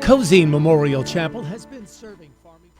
Cozy Memorial Chapel has been serving Farmington.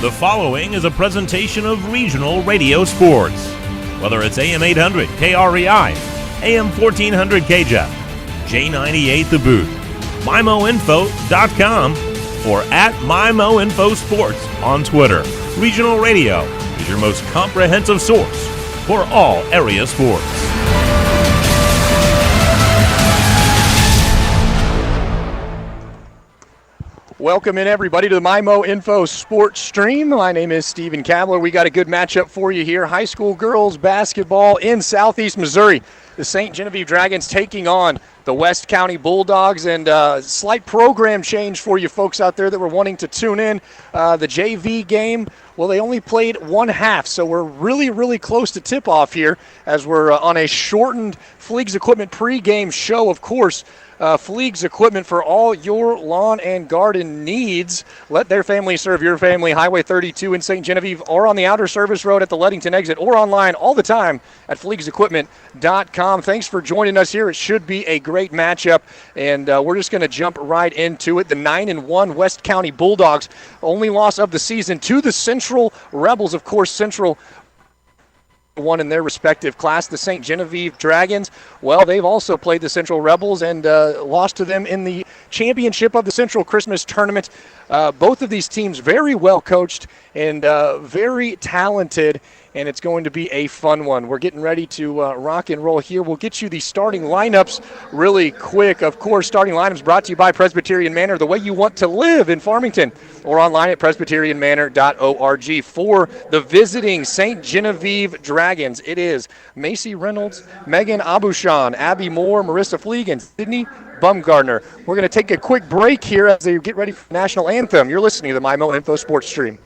The following is a presentation of Regional Radio Sports. Whether it's AM 800 KREI, AM 1400 KJEF, J98 The Boot, MyMoInfo.com, or at MyMoInfoSports on Twitter, Regional Radio is your most comprehensive source for all area sports. Welcome in, everybody, to the MyMo Info Sports Stream. My name is Stephen Kabler. We got a good matchup for you here. High school girls basketball in Southeast Missouri. The St. Genevieve Dragons taking on the West County Bulldogs, and slight program change for you folks out there that were wanting to tune in. The JV game, well, they only played one half, so we're really close to tip-off here as we're on a shortened Fleegs Equipment pregame show, of course. Fleegs Equipment for all your lawn and garden needs. Let their family serve your family. Highway 32 in St. Genevieve, or on the Outer Service Road at the Leadington exit, or online all the time at FleegsEquipment.com. Thanks for joining us here. It should be a great matchup, and we're just going to jump right into it. The 9-1 West County Bulldogs, only loss of the season to the Central Rebels. Of course, Central won in their respective class. The St. Genevieve Dragons, well, they've also played the Central Rebels and lost to them in the championship of the Central Christmas Tournament. Both of these teams very well coached and very talented, and it's going to be a fun one. We're getting ready to rock and roll here. We'll get you the starting lineups really quick. Of course, starting lineups brought to you by Presbyterian Manor, the way you want to live in Farmington, or online at presbyterianmanor.org. For the visiting St. Genevieve Dragons, it is Macy Reynolds, Megan Abushan, Abby Moore, Marissa Fleeg, and Sydney Bumgardner. We're going to take a quick break here as they get ready for the national anthem. You're listening to the MyMo Info Sports Stream.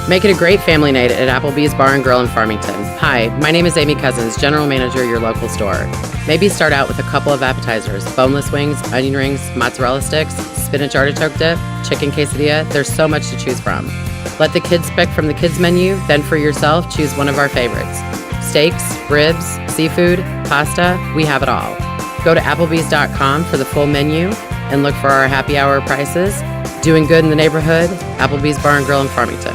Make it a great family night at Applebee's Bar and Grill in Farmington. Hi, my name is Amy Cousins, General Manager at your local store. Maybe start out with a couple of appetizers: boneless wings, onion rings, mozzarella sticks, spinach artichoke dip, chicken quesadilla. There's so much to choose from. Let the kids pick from the kids menu, then for yourself, choose one of our favorites. Steaks, ribs, seafood, pasta, we have it all. Go to Applebee's.com for the full menu and look for our happy hour prices. Doing good in the neighborhood, Applebee's Bar and Grill in Farmington.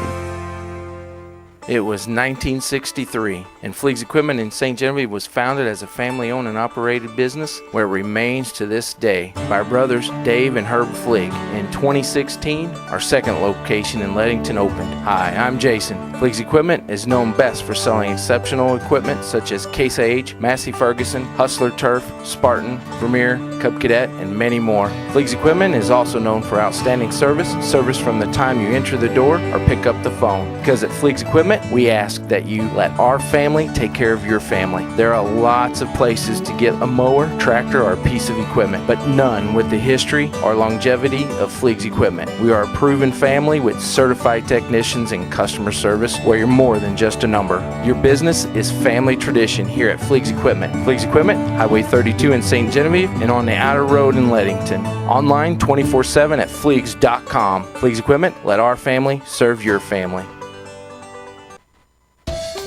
It was 1963, and Fleegs Equipment in St. Genevieve was founded as a family-owned and operated business where it remains to this day by our brothers Dave and Herb Fleeg. In 2016, our second location in Leadington opened. Hi, I'm Jason. Fleegs Equipment is known best for selling exceptional equipment such as Case IH, Massey Ferguson, Hustler Turf, Spartan, Vermeer, Cub Cadet, and many more. Fleegs Equipment is also known for outstanding service from the time you enter the door or pick up the phone. Because at Fleegs Equipment, we ask that you let our family take care of your family. There are lots of places to get a mower, tractor, or a piece of equipment, but none with the history or longevity of Fleegs Equipment. We are a proven family with certified technicians and customer service where you're more than just a number. Your business is family tradition here at Fleegs Equipment. Fleegs Equipment, Highway 32 in St. Genevieve and on the outer road in Leadington. Online 24/7 at Fleegs.com. Fleegs Equipment, let our family serve your family.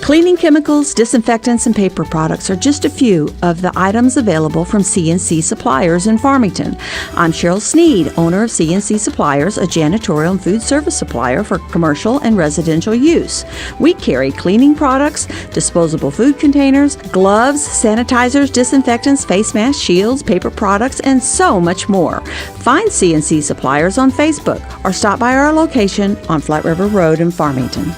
Cleaning chemicals, disinfectants, and paper products are just a few of the items available from C&C Suppliers in Farmington. I'm Cheryl Sneed, owner of C&C Suppliers, a janitorial and food service supplier for commercial and residential use. We carry cleaning products, disposable food containers, gloves, sanitizers, disinfectants, face masks, shields, paper products, and so much more. Find C&C Suppliers on Facebook or stop by our location on Flat River Road in Farmington.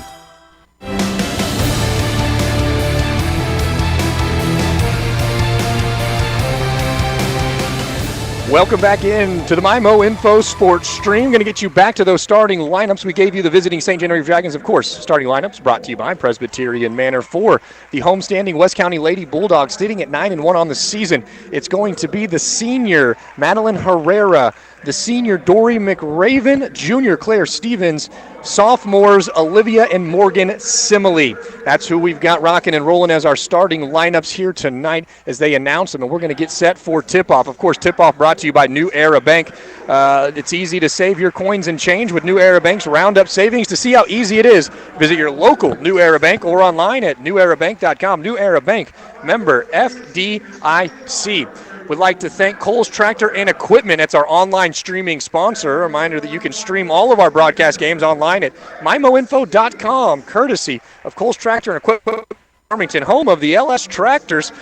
Welcome back in to the MyMo Info Sports Stream. Going to get you back to those starting lineups. We gave you the visiting St. Genevieve Dragons, of course. Starting lineups brought to you by Presbyterian Manor for the homestanding West County Lady Bulldogs, sitting at 9-1 on the season. It's going to be the senior Madeline Herrera, the senior Dory McRaven, junior Claire Stevens, sophomores Olivia and Morgan Simile. That's who we've got rocking and rolling as our starting lineups here tonight as they announce them, and we're going to get set for tip-off. Of course, tip-off brought to you by New Era Bank. It's easy to save your coins and change with New Era Bank's Roundup Savings. To see how easy it is, visit your local New Era Bank or online at newerabank.com. New Era Bank, member FDIC. Would like to thank Coles Tractor and Equipment. That's our online streaming sponsor. A reminder that you can stream all of our broadcast games online at mymoinfo.com, courtesy of Coles Tractor and Equipment, Farmington, home of the LS Tractors.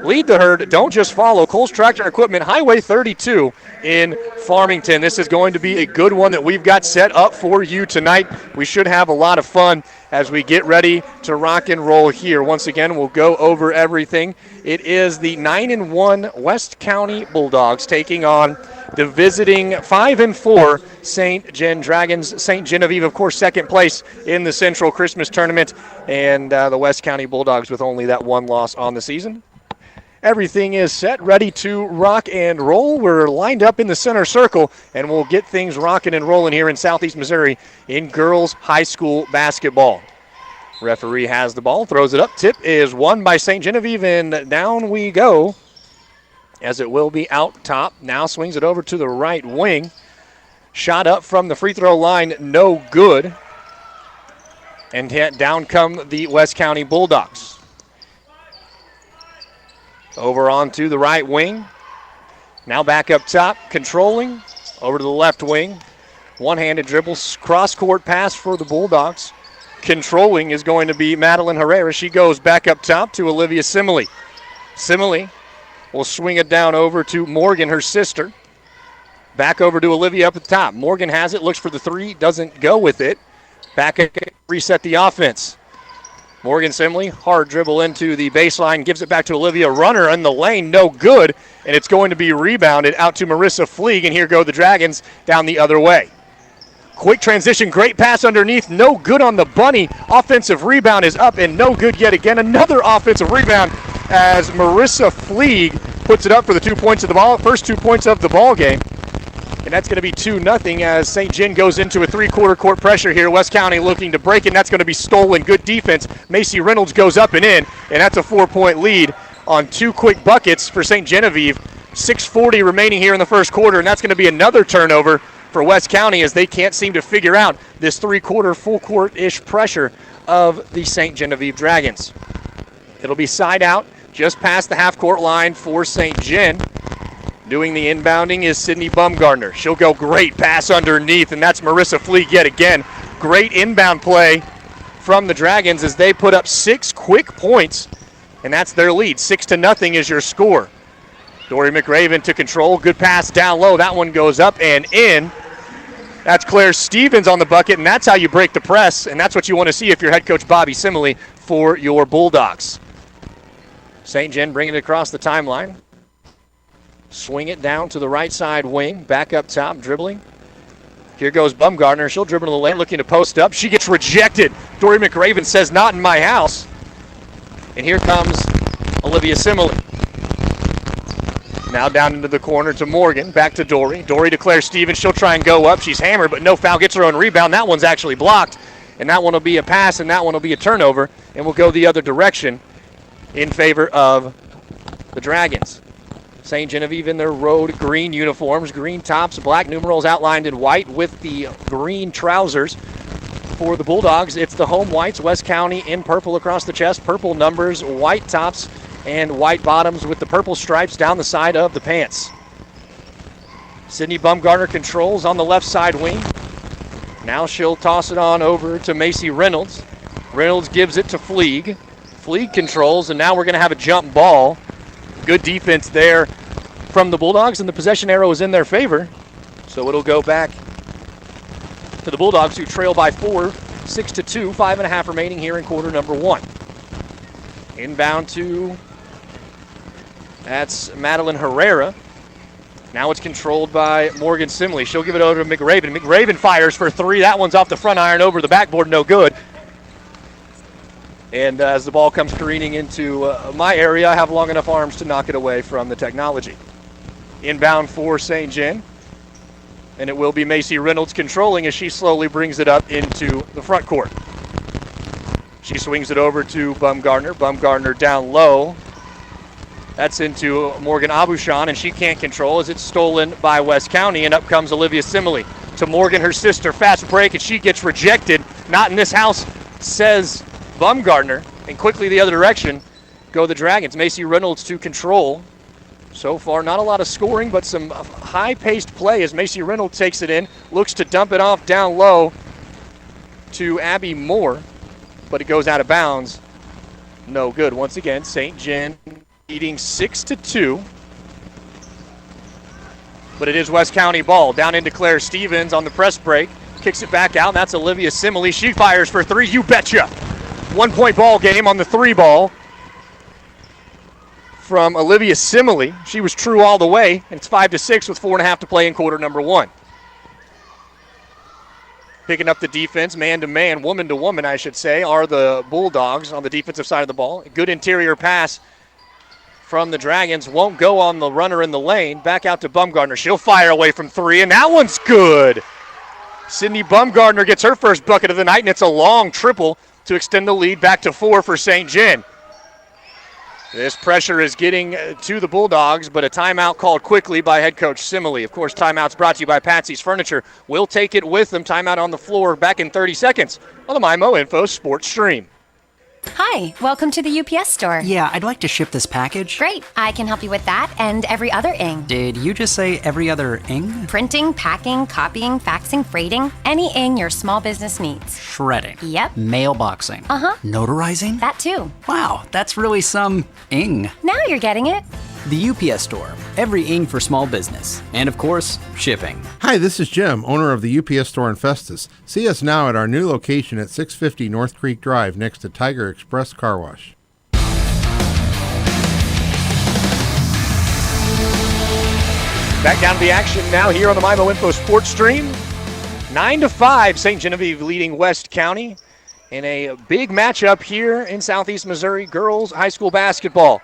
Lead the herd, don't just follow. Coles Tractor Equipment, Highway 32 in Farmington. This is going to be a good one that we've got set up for you tonight. We should have a lot of fun as we get ready to rock and roll here. Once again, we'll go over everything. It is the 9-1 West County Bulldogs taking on the visiting 5-4 St. Gen Dragons. St. Genevieve, of course, second place in the Central Christmas Tournament, and the West County Bulldogs with only that one loss on the season. Everything is set, ready to rock and roll. We're lined up in the center circle, and we'll get things rocking and rolling here in Southeast Missouri in girls high school basketball. Referee has the ball, throws it up. Tip is won by St. Genevieve, and down we go as it will be out top. Now swings it over to the right wing. Shot up from the free throw line, no good. And down come the West County Bulldogs. Over onto the right wing. Now back up top, controlling. Over to the left wing. One-handed dribbles, cross-court pass for the Bulldogs. Controlling is going to be Madeline Herrera. She goes back up top to Olivia Simile. Simile will swing it down over to Morgan, her sister. Back over to Olivia up at the top. Morgan has it, looks for the three, doesn't go with it. Back up, reset the offense. Morgan Simile, hard dribble into the baseline, gives it back to Olivia. Runner in the lane, no good, and it's going to be rebounded out to Marissa Fleeg, and here go the Dragons down the other way. Quick transition, great pass underneath, no good on the bunny. Offensive rebound is up and no good yet again. Another offensive rebound as Marissa Fleeg puts it up for the 2 points of the ball, first 2 points of the ball game. And that's going to be 2-0 as St. Gen goes into a three-quarter court pressure here. West County looking to break it, and that's going to be stolen. Good defense. Macy Reynolds goes up and in, and that's a 4-point lead on two quick buckets for St. Genevieve. 6:40 remaining here in the first quarter, and that's going to be another turnover for West County as they can't seem to figure out this three-quarter, full-court-ish pressure of the St. Genevieve Dragons. It'll be side out just past the half-court line for St. Gen. Doing the inbounding is Sydney Bumgardner. She'll go great pass underneath, and that's Marissa Fleeg yet again. Great inbound play from the Dragons as they put up 6 quick points, and that's their lead. 6-0 is your score. Dory McRaven to control. Good pass down low. That one goes up and in. That's Claire Stevens on the bucket, and that's how you break the press, and that's what you want to see if you're head coach Bobby Simile for your Bulldogs. St. Gen bringing it across the timeline. Swing it down to the right side wing. Back up top, dribbling. Here goes Bumgardner. She'll dribble to the lane, looking to post up. She gets rejected. Dory McRaven says, not in my house. And here comes Olivia Simile. Now down into the corner to Morgan. Back to Dory. Dory to Claire Stevens. She'll try and go up. She's hammered, but no foul. Gets her own rebound. That one's actually blocked. And that one will be a pass, and that one will be a turnover. And we'll go the other direction in favor of the Dragons. St. Genevieve in their road green uniforms. Green tops, black numerals outlined in white with the green trousers. For the Bulldogs, it's the home whites. West County in purple across the chest. Purple numbers, white tops, and white bottoms with the purple stripes down the side of the pants. Sydney Bumgardner controls on the left side wing. Now she'll toss it on over to Macy Reynolds. Reynolds gives it to Fleeg. Fleeg controls, and now we're going to have a jump ball. Good defense there from the Bulldogs, and the possession arrow is in their favor. So it'll go back to the Bulldogs, who trail by 4, 6-2, 5.5 remaining here in quarter number 1. Inbound to, that's Madeline Herrera. Now it's controlled by Morgan Simley. She'll give it over to McRaven. McRaven fires for 3. That one's off the front iron over the backboard, no good. And as the ball comes careening into my area, I have long enough arms to knock it away from the technology. Inbound for St. Gen. And it will be Macy Reynolds controlling as she slowly brings it up into the front court. She swings it over to Bumgardner. Bumgardner down low. That's into Morgan Abushan, and she can't control as it's stolen by West County. And up comes Olivia Simile to Morgan, her sister. Fast break, and she gets rejected. Not in this house, says Bumgardner. And quickly the other direction go the Dragons. Macy Reynolds to control. So far, not a lot of scoring, but some high-paced play as Macy Reynolds takes it in, looks to dump it off down low to Abby Moore, but it goes out of bounds. No good. Once again, St. Gen leading 6-2. But it is West County ball. Down into Claire Stevens on the press break. Kicks it back out, and that's Olivia Simile. She fires for 3. You betcha. 1-point ball game on the 3 ball from Olivia Simile. She was true all the way, and it's 5-6 with 4.5 to play in quarter number 1. Picking up the defense, man-to-man, woman-to-woman, I should say, are the Bulldogs on the defensive side of the ball. Good interior pass from the Dragons. Won't go on the runner in the lane. Back out to Bumgardner. She'll fire away from 3, and that one's good. Sydney Bumgardner gets her first bucket of the night, and it's a long triple to extend the lead back to 4 for St. Gen. This pressure is getting to the Bulldogs, but a timeout called quickly by head coach Simile. Of course, timeouts brought to you by Patsy's Furniture. We'll take it with them. Timeout on the floor back in 30 seconds on the MyMo Info Sports Stream. Hi, welcome to the UPS store. Yeah, I'd like to ship this package. Great, I can help you with that and every other ing. Did you just say every other ing? Printing, packing, copying, faxing, freighting, any ing your small business needs. Shredding. Yep. Mailboxing. Uh-huh. Notarizing? That too. Wow, that's really some ing. Now you're getting it. The UPS store. Every ing for small business. And of course, shipping. Hi, this is Jim, owner of the UPS store in Festus. See us now at our new location at 650 North Creek Drive next to Tiger Express Car Wash. Back down to the action now here on the MyMo Info Sports Stream. 9-5, St. Genevieve leading West County in a big matchup here in Southeast Missouri girls high school basketball.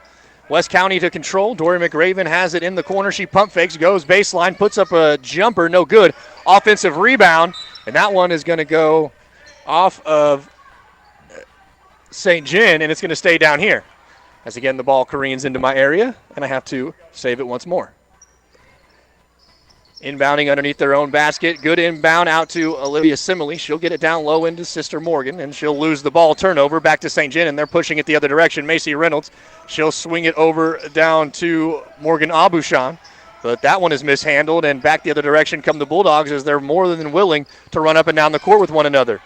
West County to control. Dory McRaven has it in the corner. She pump fakes, goes baseline, puts up a jumper, no good. Offensive rebound, and that one is going to go off of St. Gen, and it's going to stay down here. As again, the ball careens into my area, and I have to save it once more. Inbounding underneath their own basket. Good inbound out to Olivia Simile. She'll get it down low into Sister Morgan, and she'll lose the ball. Turnover back to St. John, and they're pushing it the other direction. Macy Reynolds, she'll swing it over down to Morgan Abushan. But that one is mishandled, and back the other direction come the Bulldogs as they're more than willing to run up and down the court with one another.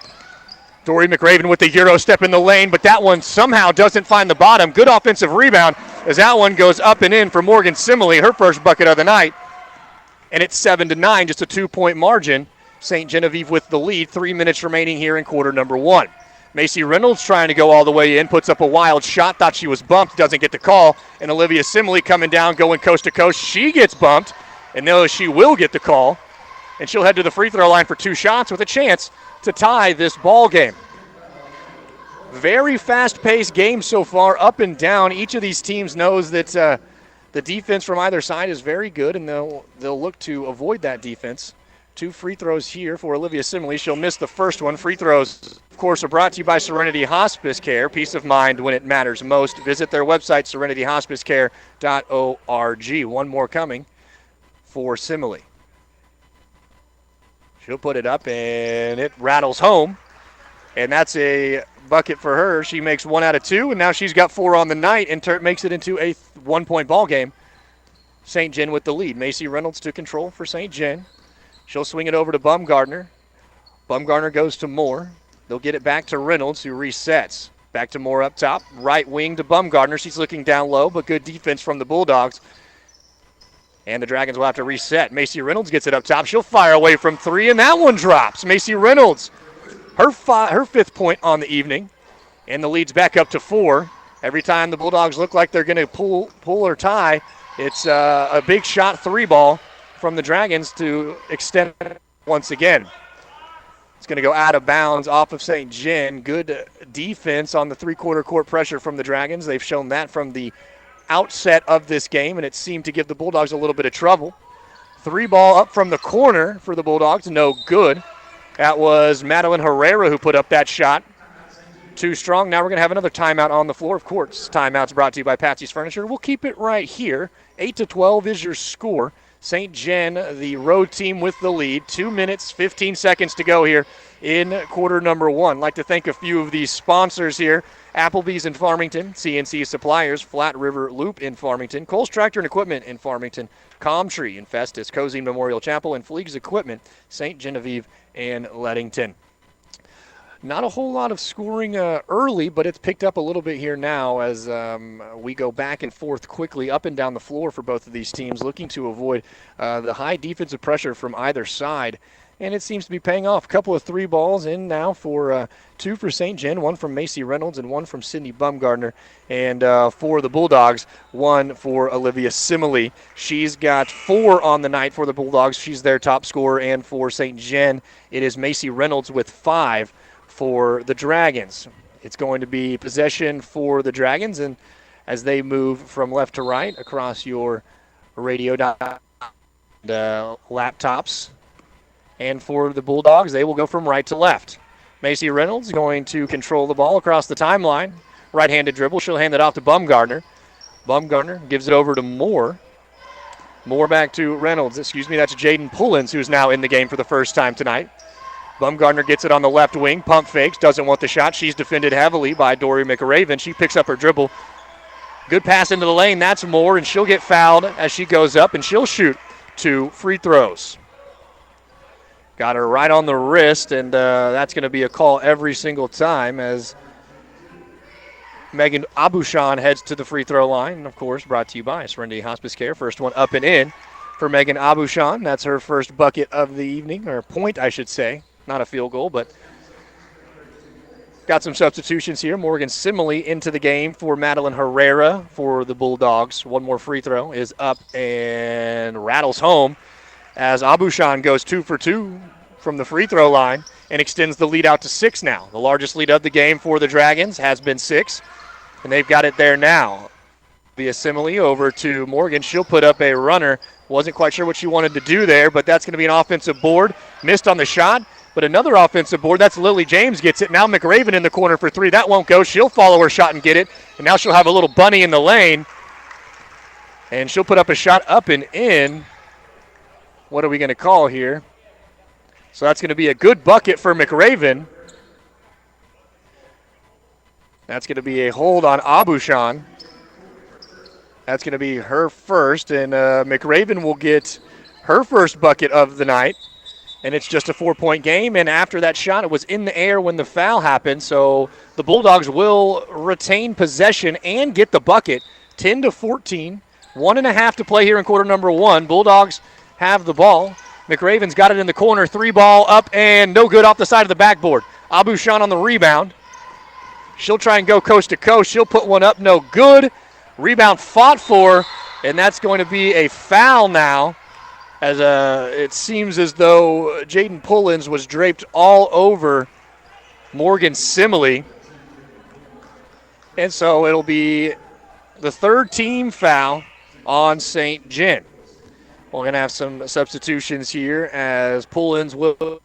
Dory McRaven with the Euro step in the lane, but that one somehow doesn't find the bottom. Good offensive rebound as that one goes up and in for Morgan Simile, her first bucket of the night. And it's 7-9, just a 2-point margin. St. Genevieve with the lead. 3 minutes remaining here in quarter number 1. Macy Reynolds trying to go all the way in, puts up a wild shot, thought she was bumped, doesn't get the call. And Olivia Simile coming down, going coast to coast. She gets bumped, and now she will get the call. And she'll head to the free throw line for 2 shots with a chance to tie this ball game. Very fast-paced game so far, up and down. Each of these teams knows that the defense from either side is very good, and they'll look to avoid that defense. 2 free throws here for Olivia Simile. She'll miss the first one. Free throws, of course, are brought to you by Serenity Hospice Care. Peace of mind when it matters most. Visit their website, serenityhospicecare.org. One more coming for Simile. She'll put it up, and it rattles home. And that's a bucket for her. She makes 1 out of 2, and now she's got 4 on the night and makes it into a 1-point ball game. St. John with the lead. Macy Reynolds to control for St. John. She'll swing it over to Bumgardner. Bumgardner goes to Moore. They'll get it back to Reynolds, who resets. Back to Moore up top. Right wing to Bumgardner. She's looking down low, but good defense from the Bulldogs. And the Dragons will have to reset. Macy Reynolds gets it up top. She'll fire away from 3, and that one drops. Macy Reynolds, her 5th point on the evening, and the lead's back up to 4. Every time the Bulldogs look like they're going to pull or tie, it's a big shot 3 ball from the Dragons to extend once again. It's going to go out of bounds off of St. John. Good defense on the 3-quarter court pressure from the Dragons. They've shown that from the outset of this game, and it seemed to give the Bulldogs a little bit of trouble. 3 ball up from the corner for the Bulldogs, no good. That was Madeline Herrera who put up that shot. Too strong. Now we're going to have another timeout on the floor. Of course, timeout's brought to you by Patsy's Furniture. We'll keep it right here. 8-12 is your score. St. John, the road team with the lead. 2 minutes, 15 seconds to go here in quarter number 1. I'd like to thank a few of these sponsors here. Applebee's in Farmington, CNC Suppliers, Flat River Loop in Farmington, Coles Tractor and Equipment in Farmington, Comtree in Festus, Cozy Memorial Chapel, and Fleegs Equipment, St. Genevieve and Leadington. Not a whole lot of scoring early, but it's picked up a little bit here now as we go back and forth quickly up and down the floor for both of these teams, looking to avoid the high defensive pressure from either side. And it seems to be paying off. A couple of 3 balls in now for 2 for St. John, 1 from Macy Reynolds and 1 from Sydney Bumgardner. And for the Bulldogs, 1 for Olivia Simile. She's got 4 on the night for the Bulldogs. She's their top scorer. And for St. John, it is Macy Reynolds with 5 for the Dragons. It's going to be possession for the Dragons, and as they move from left to right across your radio laptops. And for the Bulldogs, they will go from right to left. Macy Reynolds going to control the ball across the timeline. Right-handed dribble. She'll hand it off to Bumgardner. Bumgardner gives it over to Moore. Moore back to Reynolds. That's Jaden Pullins, who's now in the game for the first time tonight. Bumgardner gets it on the left wing. Pump fakes. Doesn't want the shot. She's defended heavily by Dory McRaven. She picks up her dribble. Good pass into the lane. That's Moore, and she'll get fouled as she goes up, and she'll shoot 2 free throws. Got her right on the wrist, and that's going to be a call every single time as Megan Abushan heads to the free throw line. And, of course, brought to you by Serenity Hospice Care. First one up and in for Megan Abushan. That's her first bucket of the evening, or point, I should say. Not a field goal, but got some substitutions here. Morgan Simile into the game for Madeline Herrera for the Bulldogs. 1 more free throw is up and rattles home as Abushan goes 2 for 2 from the free throw line and extends the lead out to 6 now. The largest lead of the game for the Dragons has been 6, and they've got it there now. Via Simile over to Morgan. She'll put up a runner. Wasn't quite sure what she wanted to do there, but that's going to be an offensive board. Missed on the shot, but another offensive board. That's Lily James gets it. Now McRaven in the corner for 3. That won't go. She'll follow her shot and get it, and now she'll have a little bunny in the lane, and she'll put up a shot up and in. What are we going to call here? So that's going to be a good bucket for McRaven. That's going to be a hold on Abushan. That's going to be her first, and McRaven will get her first bucket of the night. And it's just a 4-point game, and after that shot, it was in the air when the foul happened, so the Bulldogs will retain possession and get the bucket. 10-14, 1.5 to play here in quarter number 1. Bulldogs have the ball. McRaven's got it in the corner, 3-ball up and no good off the side of the backboard. Abushan on the rebound. She'll try and go coast to coast. She'll put one up, no good. Rebound fought for, and that's going to be a foul now, as it seems as though Jaden Pullins was draped all over Morgan Simile. And so it'll be the third team foul on St. Gen. We're going to have some substitutions here as Pullins will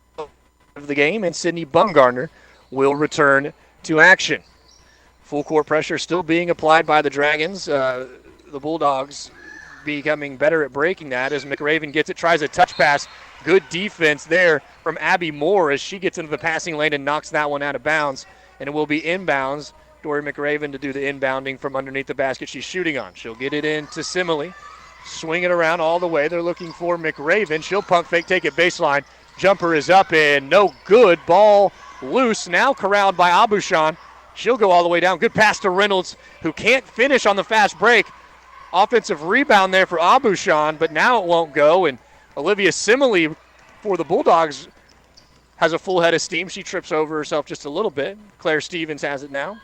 of the game and Sydney Bumgarner will return to action. Full court pressure still being applied by the Dragons. The Bulldogs becoming better at breaking that as McRaven gets it, tries a touch pass. Good defense there from Abby Moore as she gets into the passing lane and knocks that one out of bounds. And it will be inbounds. Dory McRaven to do the inbounding from underneath the basket she's shooting on. She'll get it into Simile. Swing it around all the way. They're looking for McRaven. She'll pump fake, take it baseline. Jumper is up and no good. Ball loose. Now corralled by Abushan. She'll go all the way down. Good pass to Reynolds, who can't finish on the fast break. Offensive rebound there for Abushan, but now it won't go. And Olivia Simile for the Bulldogs has a full head of steam. She trips over herself just a little bit. Claire Stevens has it now.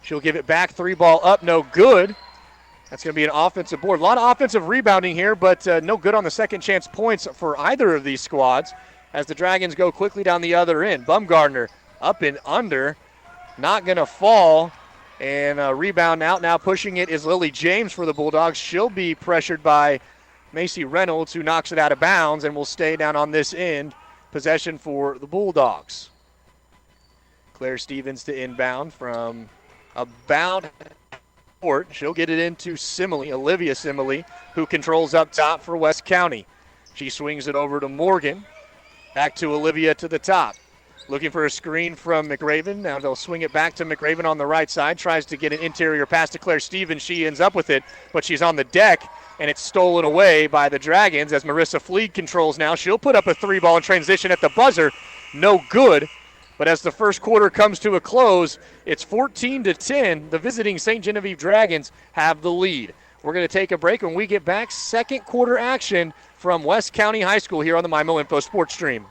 She'll give it back. 3-ball up, no good. That's going to be an offensive board. A lot of offensive rebounding here, but no good on the second chance points for either of these squads as the Dragons go quickly down the other end. Bumgarner up and under. Not going to fall. And rebound out now. Pushing it is Lily James for the Bulldogs. She'll be pressured by Macy Reynolds, who knocks it out of bounds and will stay down on this end. Possession for the Bulldogs. Claire Stevens to inbound from about court. She'll get it into Simile, Olivia Simile, who controls up top for West County. She swings it over to Morgan. Back to Olivia to the top. Looking for a screen from McRaven. Now they'll swing it back to McRaven on the right side. Tries to get an interior pass to Claire Stevens. She ends up with it, but she's on the deck, and it's stolen away by the Dragons as Marissa Fleeg controls now. She'll put up a 3-ball in transition at the buzzer. No good. But as the first quarter comes to a close, it's 14-10. The visiting St. Genevieve Dragons have the lead. We're going to take a break. When we get back, second quarter action from West County High School here on the MyMo Info Sports Stream.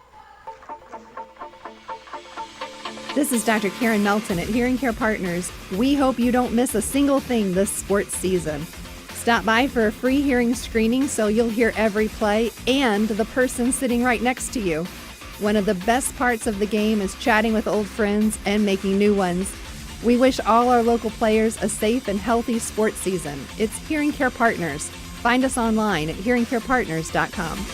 This is Dr. Karen Melton at Hearing Care Partners. We hope you don't miss a single thing this sports season. Stop by for a free hearing screening so you'll hear every play and the person sitting right next to you. One of the best parts of the game is chatting with old friends and making new ones. We wish all our local players a safe and healthy sports season. It's Hearing Care Partners. Find us online at hearingcarepartners.com.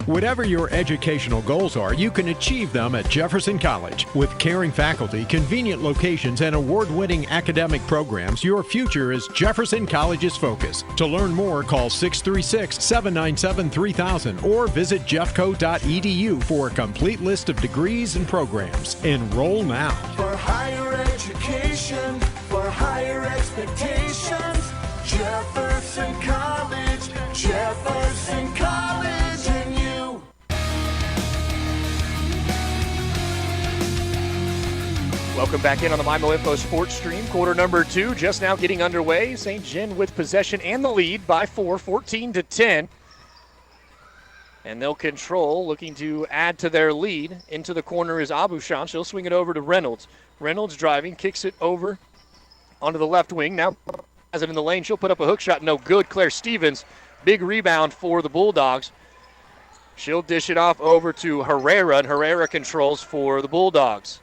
Whatever your educational goals are, you can achieve them at Jefferson College. With caring faculty, convenient locations, and award-winning academic programs, your future is Jefferson College's focus. To learn more, call 636-797-3000 or visit jeffco.edu for a complete list of degrees and programs. Enroll now. For higher education, for higher expectations, Jefferson College, Jefferson College. Welcome back in on the MyMo Info Sports Stream. Quarter number 2 just now getting underway. St. Gen with possession and the lead by 4, 14-10. And they'll control, looking to add to their lead. Into the corner is Abushan. She'll swing it over to Reynolds. Reynolds driving, kicks it over onto the left wing. Now has it in the lane. She'll put up a hook shot. No good. Claire Stevens, big rebound for the Bulldogs. She'll dish it off over to Herrera, and Herrera controls for the Bulldogs.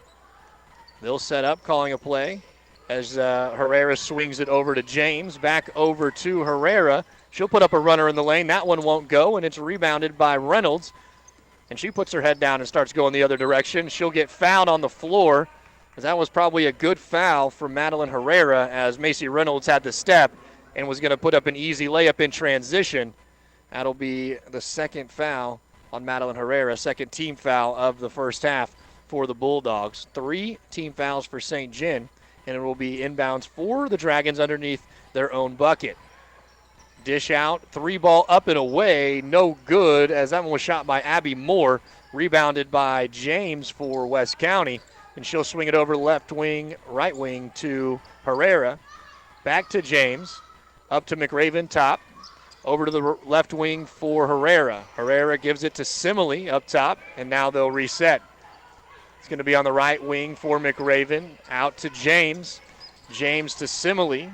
They'll set up, calling a play as Herrera swings it over to James. Back over to Herrera. She'll put up a runner in the lane. That one won't go, and it's rebounded by Reynolds. And she puts her head down and starts going the other direction. She'll get fouled on the floor, as that was probably a good foul for Madeline Herrera as Macy Reynolds had the step and was going to put up an easy layup in transition. That'll be the second foul on Madeline Herrera, second team foul of the first half for the Bulldogs. 3 team fouls for St. John, and it will be inbounds for the Dragons underneath their own bucket. Dish out, 3-ball up and away, no good, as that one was shot by Abby Moore, rebounded by James for West County, and she'll swing it over left wing, right wing to Herrera. Back to James, up to McRaven top, over to the left wing for Herrera. Herrera gives it to Simile up top, and now they'll reset. It's going to be on the right wing for McRaven, out to James. James to Simile.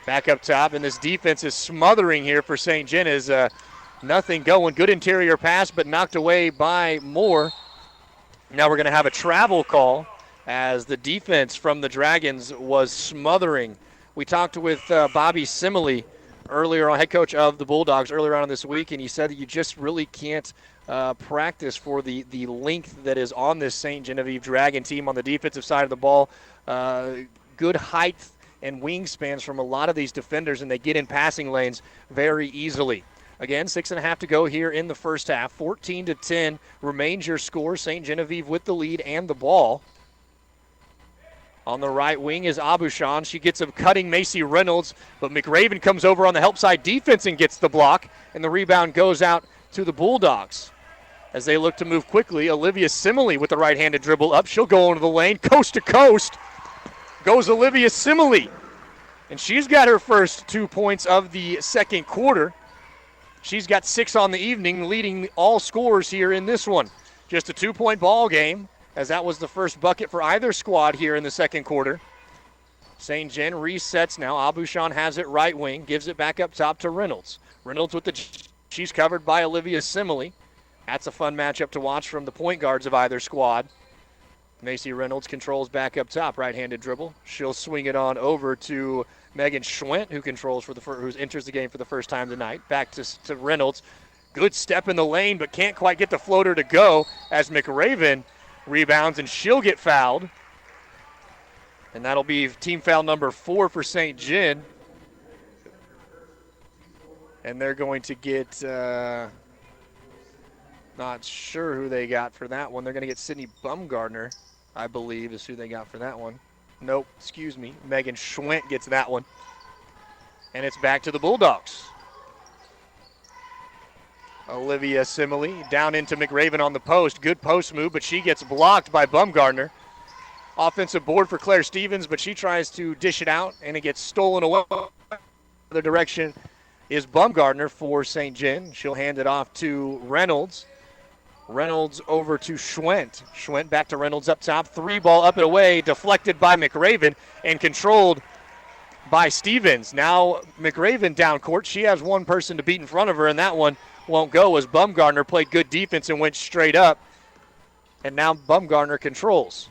Back up top, and this defense is smothering here for St. John as nothing going. Good interior pass, but knocked away by Moore. Now we're going to have a travel call as the defense from the Dragons was smothering. We talked with Bobby Simile earlier on, head coach of the Bulldogs, earlier on this week, and he said that you just really can't practice for the length that is on this St. Genevieve Dragon team on the defensive side of the ball. Good height and wingspans from a lot of these defenders, and they get in passing lanes very easily. Again, 6.5 to go here in the first half. 14-10 remains your score. St. Genevieve with the lead and the ball. On the right wing is Abushan. She gets a cutting Macy Reynolds, but McRaven comes over on the help side defense and gets the block, and the rebound goes out to the Bulldogs. As they look to move quickly, Olivia Simile with the right-handed dribble up. She'll go into the lane, coast to coast. Goes Olivia Simile, and she's got her first 2 points of the second quarter. She's got 6 on the evening, leading all scorers here in this one. Just a 2-point ball game, as that was the first bucket for either squad here in the second quarter. St. John resets now. Abushan has it right wing, gives it back up top to Reynolds. Reynolds with she's covered by Olivia Simile. That's a fun matchup to watch from the point guards of either squad. Macy Reynolds controls back up top, right-handed dribble. She'll swing it on over to Megan Schwent, who controls who enters the game for the first time tonight. Back to Reynolds. Good step in the lane, but can't quite get the floater to go as McRaven rebounds, and she'll get fouled. And that'll be team foul number 4 for St. John. And they're going to get, not sure who they got for that one. They're going to get Sydney Bumgardner, I believe, is who they got for that one. Nope, excuse me. Megan Schwent gets that one. And it's back to the Bulldogs. Olivia Simile down into McRaven on the post. Good post move, but she gets blocked by Bumgardner. Offensive board for Claire Stevens, but she tries to dish it out, and it gets stolen away. The direction is Bumgardner for St. John. She'll hand it off to Reynolds. Reynolds over to Schwent. Schwent back to Reynolds up top. 3-ball up and away, deflected by McRaven and controlled by Stevens. Now McRaven down court. She has one person to beat in front of her, and that one won't go as Bumgardner played good defense and went straight up. And now Bumgardner controls.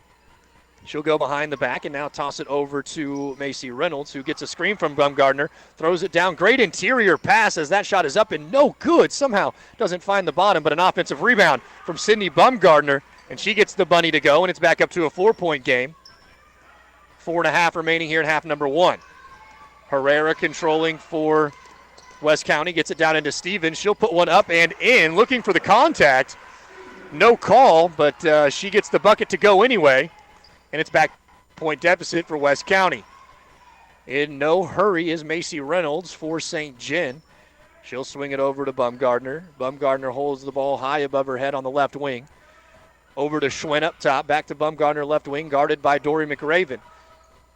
She'll go behind the back and now toss it over to Macy Reynolds, who gets a screen from Bumgardner, throws it down. Great interior pass as that shot is up and no good. Somehow doesn't find the bottom, but an offensive rebound from Sydney Bumgardner, and she gets the bunny to go, and it's back up to a 4-point game. 4.5 remaining here in half number 1. Herrera controlling for West County, gets it down into Stevens. She'll put one up and in, looking for the contact. No call, but she gets the bucket to go anyway. And it's back point deficit for West County. In no hurry is Macy Reynolds for St. John. She'll swing it over to Bumgardner. Bumgardner holds the ball high above her head on the left wing. Over to Schwent up top. Back to Bumgardner left wing, guarded by Dory McRaven.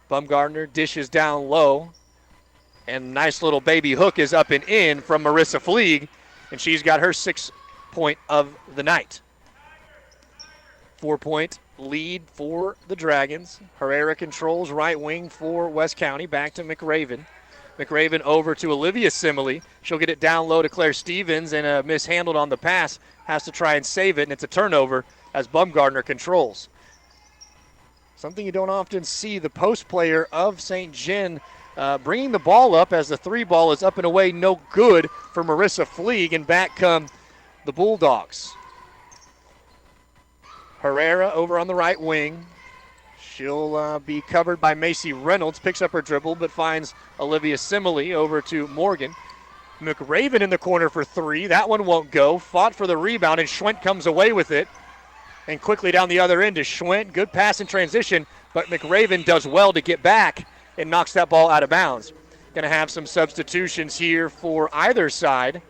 Bumgardner dishes down low. And nice little baby hook is up and in from Marissa Fleeg. And she's got her 6th point of the night. 4-point lead for the Dragons. Herrera controls right wing for West County. Back to McRaven. McRaven over to Olivia Simile. She'll get it down low to Claire Stevens, and mishandled on the pass. Has to try and save it, and it's a turnover as Bumgardner controls. Something you don't often see, the post player of St. John bringing the ball up as the 3-ball is up and away. No good for Marissa Fleeg, and back come the Bulldogs. Herrera over on the right wing. She'll be covered by Macy Reynolds, picks up her dribble, but finds Olivia Simile over to Morgan. McRaven in the corner for three. That one won't go. Fought for the rebound, and Schwent comes away with it. And quickly down the other end is Schwent. Good pass in transition, but McRaven does well to get back and knocks that ball out of bounds. Going to have some substitutions here for either side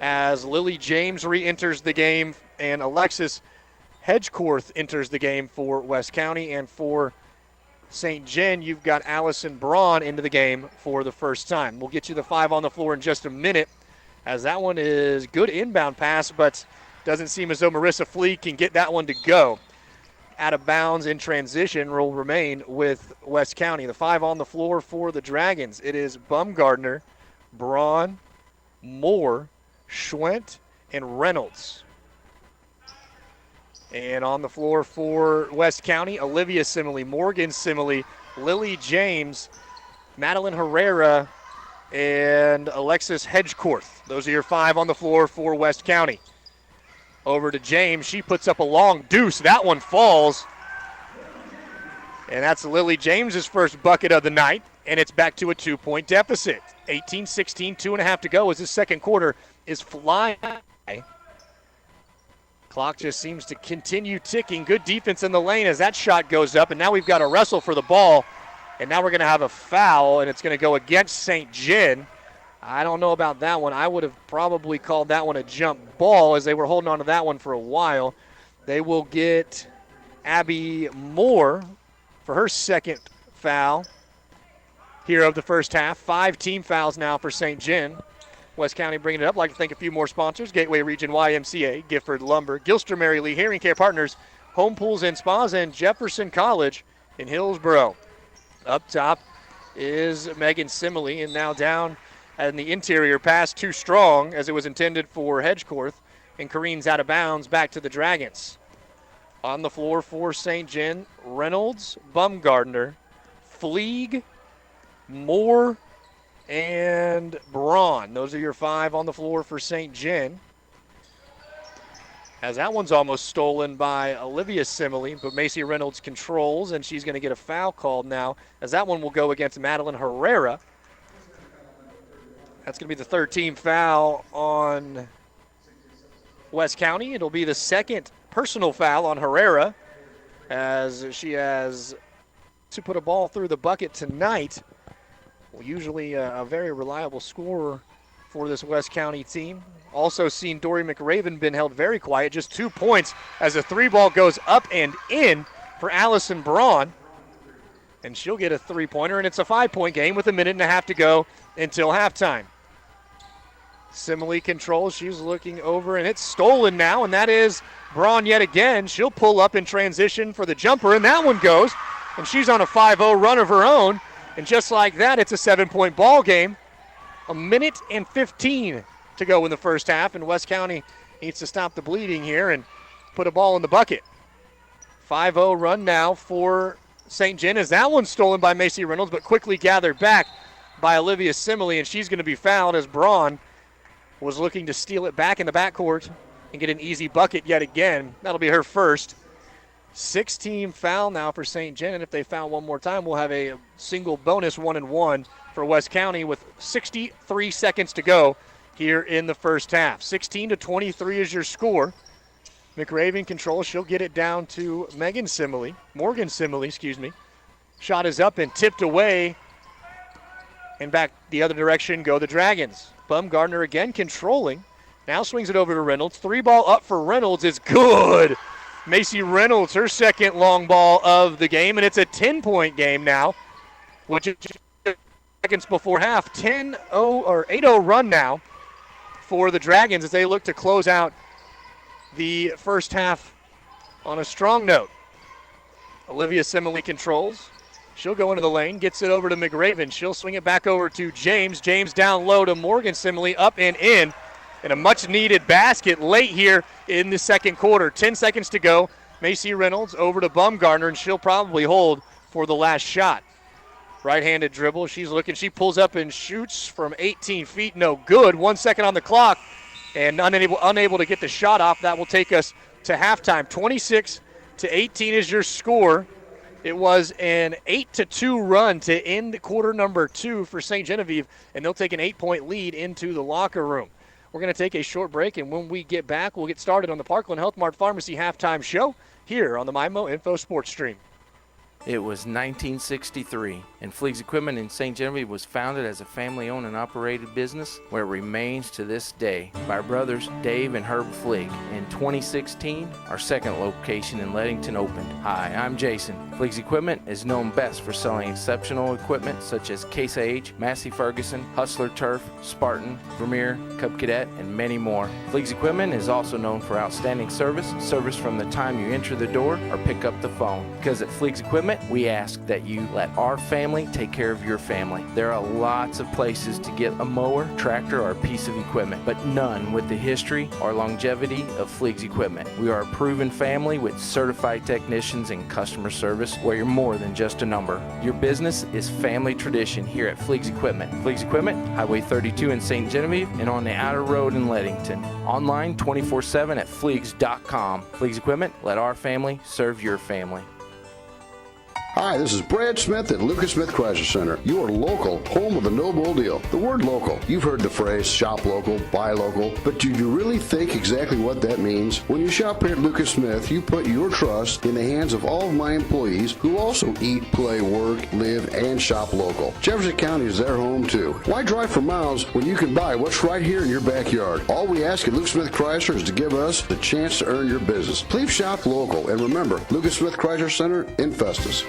as Lily James re-enters the game and Alexis Hedgecorth enters the game for West County. And for St. John, you've got Allison Braun into the game for the first time. We'll get you the five on the floor in just a minute, as that one is good inbound pass, but doesn't seem as though Marissa Fleet can get that one to go. Out of bounds in transition will remain with West County. The five on the floor for the Dragons. It is Bumgardner, Braun, Moore, Schwent, and Reynolds. And on the floor for West County, Olivia Simile, Morgan Simile, Lily James, Madeline Herrera, and Alexis Hedgecorth. Those are your five on the floor for West County. Over to James. She puts up a long deuce. That one falls. And that's Lily James's first bucket of the night. And it's back to a 2-point deficit. 18-16, 2.5 to go as this second quarter is flying by. Clock just seems to continue ticking. Good defense in the lane as that shot goes up. And now we've got a wrestle for the ball. And now we're going to have a foul, and it's going to go against St. John. I don't know about that one. I would have probably called that one a jump ball as they were holding on to that one for a while. They will get Abby Moore for her second foul here of the first half. 5 team fouls now for St. John. West County bringing it up. I'd like to thank a few more sponsors. Gateway Region YMCA, Gifford Lumber, Gilster Mary Lee Hearing Care Partners, Home Pools and Spas, and Jefferson College in Hillsboro. Up top is Megan Simile, and now down in the interior, pass too strong as it was intended for Hedgecorth, and careens out of bounds back to the Dragons. On the floor for St. John, Reynolds, Bumgardner, Fleeg, Moore, and Braun. Those are your five on the floor for St. John. As that one's almost stolen by Olivia Simile, but Macy Reynolds controls, and she's going to get a foul called now, as that one will go against Madeline Herrera. That's going to be the third team foul on West County. It'll be the second personal foul on Herrera, as she has to put a ball through the bucket tonight. Well, usually a very reliable scorer for this West County team. Also seen Dory McRaven been held very quiet, just 2 points as the three ball goes up and in for Allison Braun. And she'll get a three-pointer, and it's a 5-point game with 1.5 minutes to go until halftime. Simile controls, she's looking over, and it's stolen now, and that is Braun yet again. She'll pull up in transition for the jumper, and that one goes, and she's on a 5-0 run of her own. And just like that, it's a 7-point ball game. 1 minute and 15 to go in the first half, and West County needs to stop the bleeding here and put a ball in the bucket. 5-0 run now for St. John, as that one's stolen by Macy Reynolds, but quickly gathered back by Olivia Simile, and she's going to be fouled as Braun was looking to steal it back in the backcourt and get an easy bucket yet again. That'll be her first. 6-team foul now for St. John, and if they foul one more time, we'll have a single bonus 1-and-1 for West County with 63 seconds to go here in the first half. 16-23 is your score. McRaven controls. She'll get it down to Morgan Simile. Shot is up and tipped away. And back the other direction go the Dragons. Bumgardner again controlling. Now swings it over to Reynolds. 3-ball up for Reynolds is good. Macy Reynolds, her second long ball of the game, and it's a 10-point game now, which is seconds before half. 8-0 run now for the Dragons as they look to close out the first half on a strong note. Olivia Simile controls. She'll go into the lane, gets it over to McRaven. She'll swing it back over to James. James down low to Morgan Simile, up and in. And a much-needed basket late here in the second quarter. 10 seconds to go. Macy Reynolds over to Bumgardner, and she'll probably hold for the last shot. Right-handed dribble. She's looking. She pulls up and shoots from 18 feet. No good. 1 second on the clock, and unable to get the shot off. That will take us to halftime. 26-18 is your score. It was an 8-2 run to end quarter number 2 for St. Genevieve, and they'll take an 8-point lead into the locker room. We're going to take a short break, and when we get back, we'll get started on the Parkland Health Mart Pharmacy halftime show here on the MyMo Info Sports Stream. It was 1963, and Fleegs Equipment in St. Genevieve was founded as a family-owned and operated business where it remains to this day by our brothers Dave and Herb Fleeg. In 2016, our second location in Leadington opened. Hi, I'm Jason. Fleegs Equipment is known best for selling exceptional equipment such as Case IH, Massey Ferguson, Hustler Turf, Spartan, Vermeer, Cub Cadet, and many more. Fleegs Equipment is also known for outstanding service from the time you enter the door or pick up the phone. Because at Fleegs Equipment, we ask that you let our family take care of your family. There are lots of places to get a mower, tractor, or a piece of equipment, but none with the history or longevity of Fleegs Equipment. We are a proven family with certified technicians and customer service where you're more than just a number. Your business is family tradition here at Fleegs Equipment. Fleegs Equipment, Highway 32 in St. Genevieve and on the outer road in Leadington. Online 24/7 at Fleegs.com. Fleegs Equipment, let our family serve your family. Hi, this is Brad Smith at Lucas Smith Chrysler Center, your local home of the no bull deal. The word local, you've heard the phrase shop local, buy local, but do you really think exactly what that means? When you shop here at Lucas Smith, you put your trust in the hands of all of my employees who also eat, play, work, live, and shop local. Jefferson County is their home too. Why drive for miles when you can buy what's right here in your backyard? All we ask at Lucas Smith Chrysler is to give us the chance to earn your business. Please shop local, and remember, Lucas Smith Chrysler Center in Festus.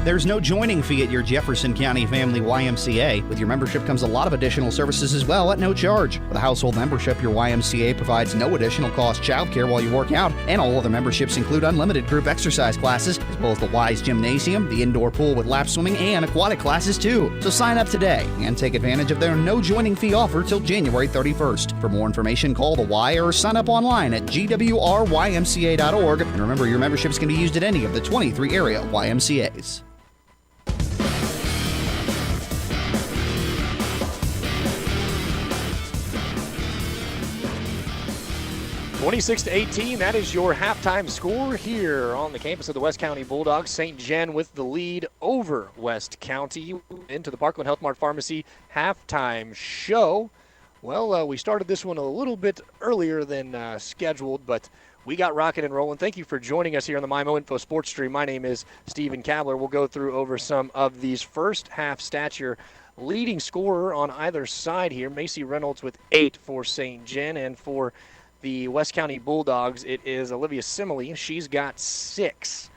There's no joining fee at your Jefferson County Family YMCA. With your membership comes a lot of additional services as well at no charge. With a household membership, your YMCA provides no additional cost childcare while you work out, and all other memberships include unlimited group exercise classes, as well as the Wise Gymnasium, the indoor pool with lap swimming, and aquatic classes too. So sign up today and take advantage of their no joining fee offer till January 31st. For more information, call the Y or sign up online at gwrymca.org. And remember, your memberships can be used at any of the 23 area YMCAs. 26-18, that is your halftime score here on the campus of the West County Bulldogs. St. Gen with the lead over West County into the Parkland Health Mart Pharmacy halftime show. Well, we started this one a little bit earlier than scheduled, but we got rocking and rolling. Thank you for joining us here on the MyMo Info Sports Stream. My name is Stephen Kabler. We'll go through over some of these first half stats. Your leading scorer on either side here, Macy Reynolds with 8 for St. Gen, and for the West County Bulldogs, it is Olivia Simile. She's got 6.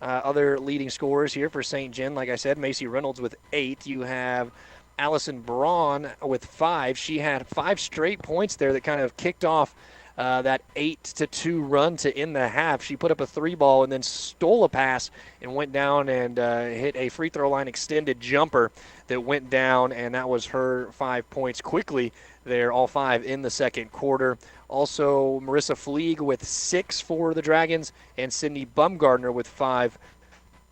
Other leading scorers here for St. Gen, like I said, Macy Reynolds with 8. You have Allison Braun with 5. She had 5 straight points there that kind of kicked off that 8-2 run to end the half. She put up a 3-ball and then stole a pass and went down and hit a free throw line extended jumper that went down, and that was her 5 points quickly there, all 5 in the second quarter. Also, Marissa Fleeg with 6 for the Dragons, and Sydney Bumgardner with 5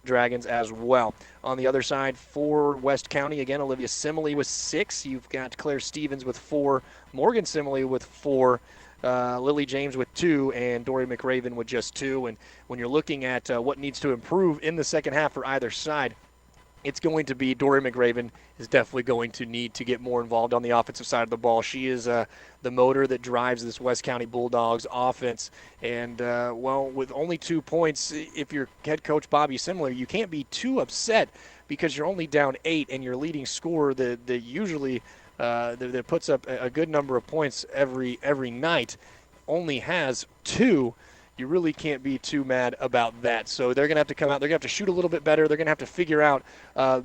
Dragons as well. On the other side for West County, again, Olivia Simile with 6. You've got Claire Stevens with 4, Morgan Simile with 4, Lily James with 2, and Dory McRaven with just 2. And when you're looking at what needs to improve in the second half for either side, it's going to be Dory McRaven is definitely going to need to get more involved on the offensive side of the ball. She is the motor that drives this West County Bulldogs offense. And, well, with only 2 points, if you're head coach Bobby Simler, you can't be too upset because you're only down 8, and your leading scorer that usually that puts up a good number of points every night only has 2. You really can't be too mad about that. So they're going to have to come out. They're going to have to shoot a little bit better. They're going to have to figure out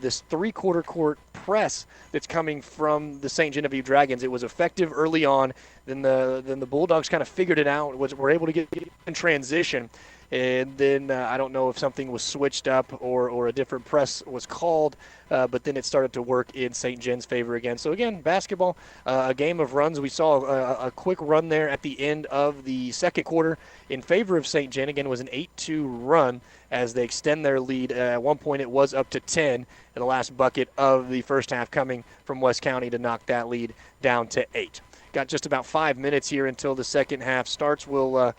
this three-quarter court press that's coming from the St. Genevieve Dragons. It was effective early on. Then the Bulldogs kind of figured it out, were able to get in transition. And then I don't know if something was switched up or a different press was called, but then it started to work in St. Gen's favor again. So, again, basketball, a game of runs. We saw a quick run there at the end of the second quarter in favor of St. Gen. Again, it was an 8-2 run as they extend their lead. At one point, it was up to 10, and the last bucket of the first half coming from West County to knock that lead down to 8. Got just about 5 minutes here until the second half starts. We'll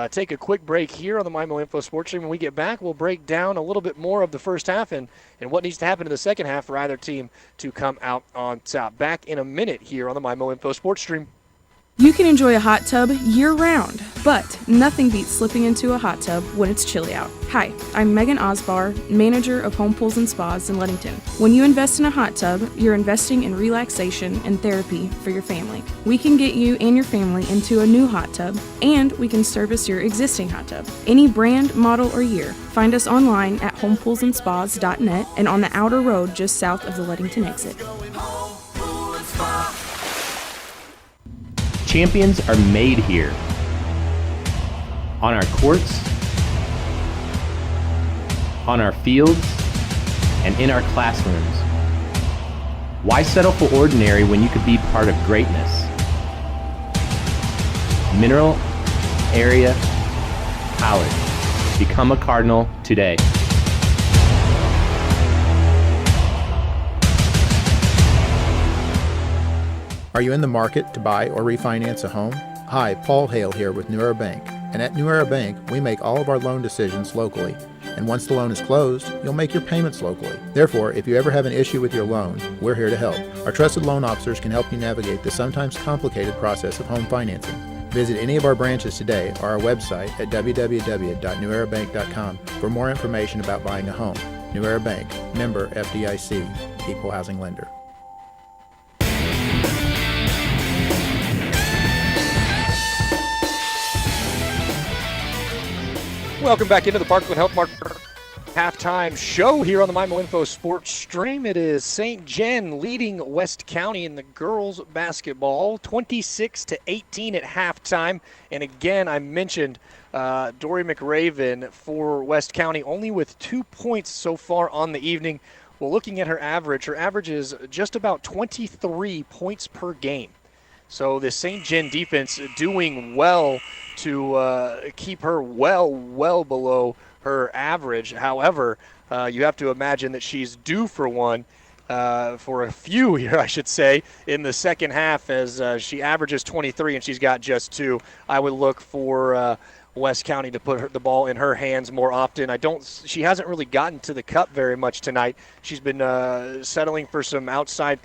take a quick break here on the MyMo Info Sports Stream. When we get back, we'll break down a little bit more of the first half and what needs to happen in the second half for either team to come out on top. Back in a minute here on the MyMo Info Sports Stream. You can enjoy a hot tub year-round, but nothing beats slipping into a hot tub when it's chilly out. Hi, I'm Megan Osbar, manager of Home Pools and Spas in Leadington. When you invest in a hot tub, you're investing in relaxation and therapy for your family. We can get you and your family into a new hot tub, and we can service your existing hot tub. Any brand, model, or year. Find us online at homepoolsandspas.net and on the outer road just south of the Leadington exit. Champions are made here. On our courts, on our fields, and in our classrooms. Why settle for ordinary when you could be part of greatness? Mineral Area College. Become a Cardinal today. Are you in the market to buy or refinance a home? Hi, Paul Hale here with New Era Bank. And at New Era Bank, we make all of our loan decisions locally. And once the loan is closed, you'll make your payments locally. Therefore, if you ever have an issue with your loan, we're here to help. Our trusted loan officers can help you navigate the sometimes complicated process of home financing. Visit any of our branches today or our website at www.newerabank.com for more information about buying a home. New Era Bank, member FDIC, equal housing lender. Welcome back into the Parkland Health Mart halftime show here on the MyMo Info Sports Stream. It is St. Jen leading West County in the girls basketball, 26-18 at halftime. And again, I mentioned Dory McRaven for West County, only with 2 points so far on the evening. Well, looking at her average is just about 23 points per game. So the St. Jen defense doing well to keep her well below her average. However, you have to imagine that she's due for one, for a few here, I should say, in the second half as she averages 23 and she's got just 2. I would look for West County to put the ball in her hands more often. She hasn't really gotten to the cup very much tonight. She's been settling for some outside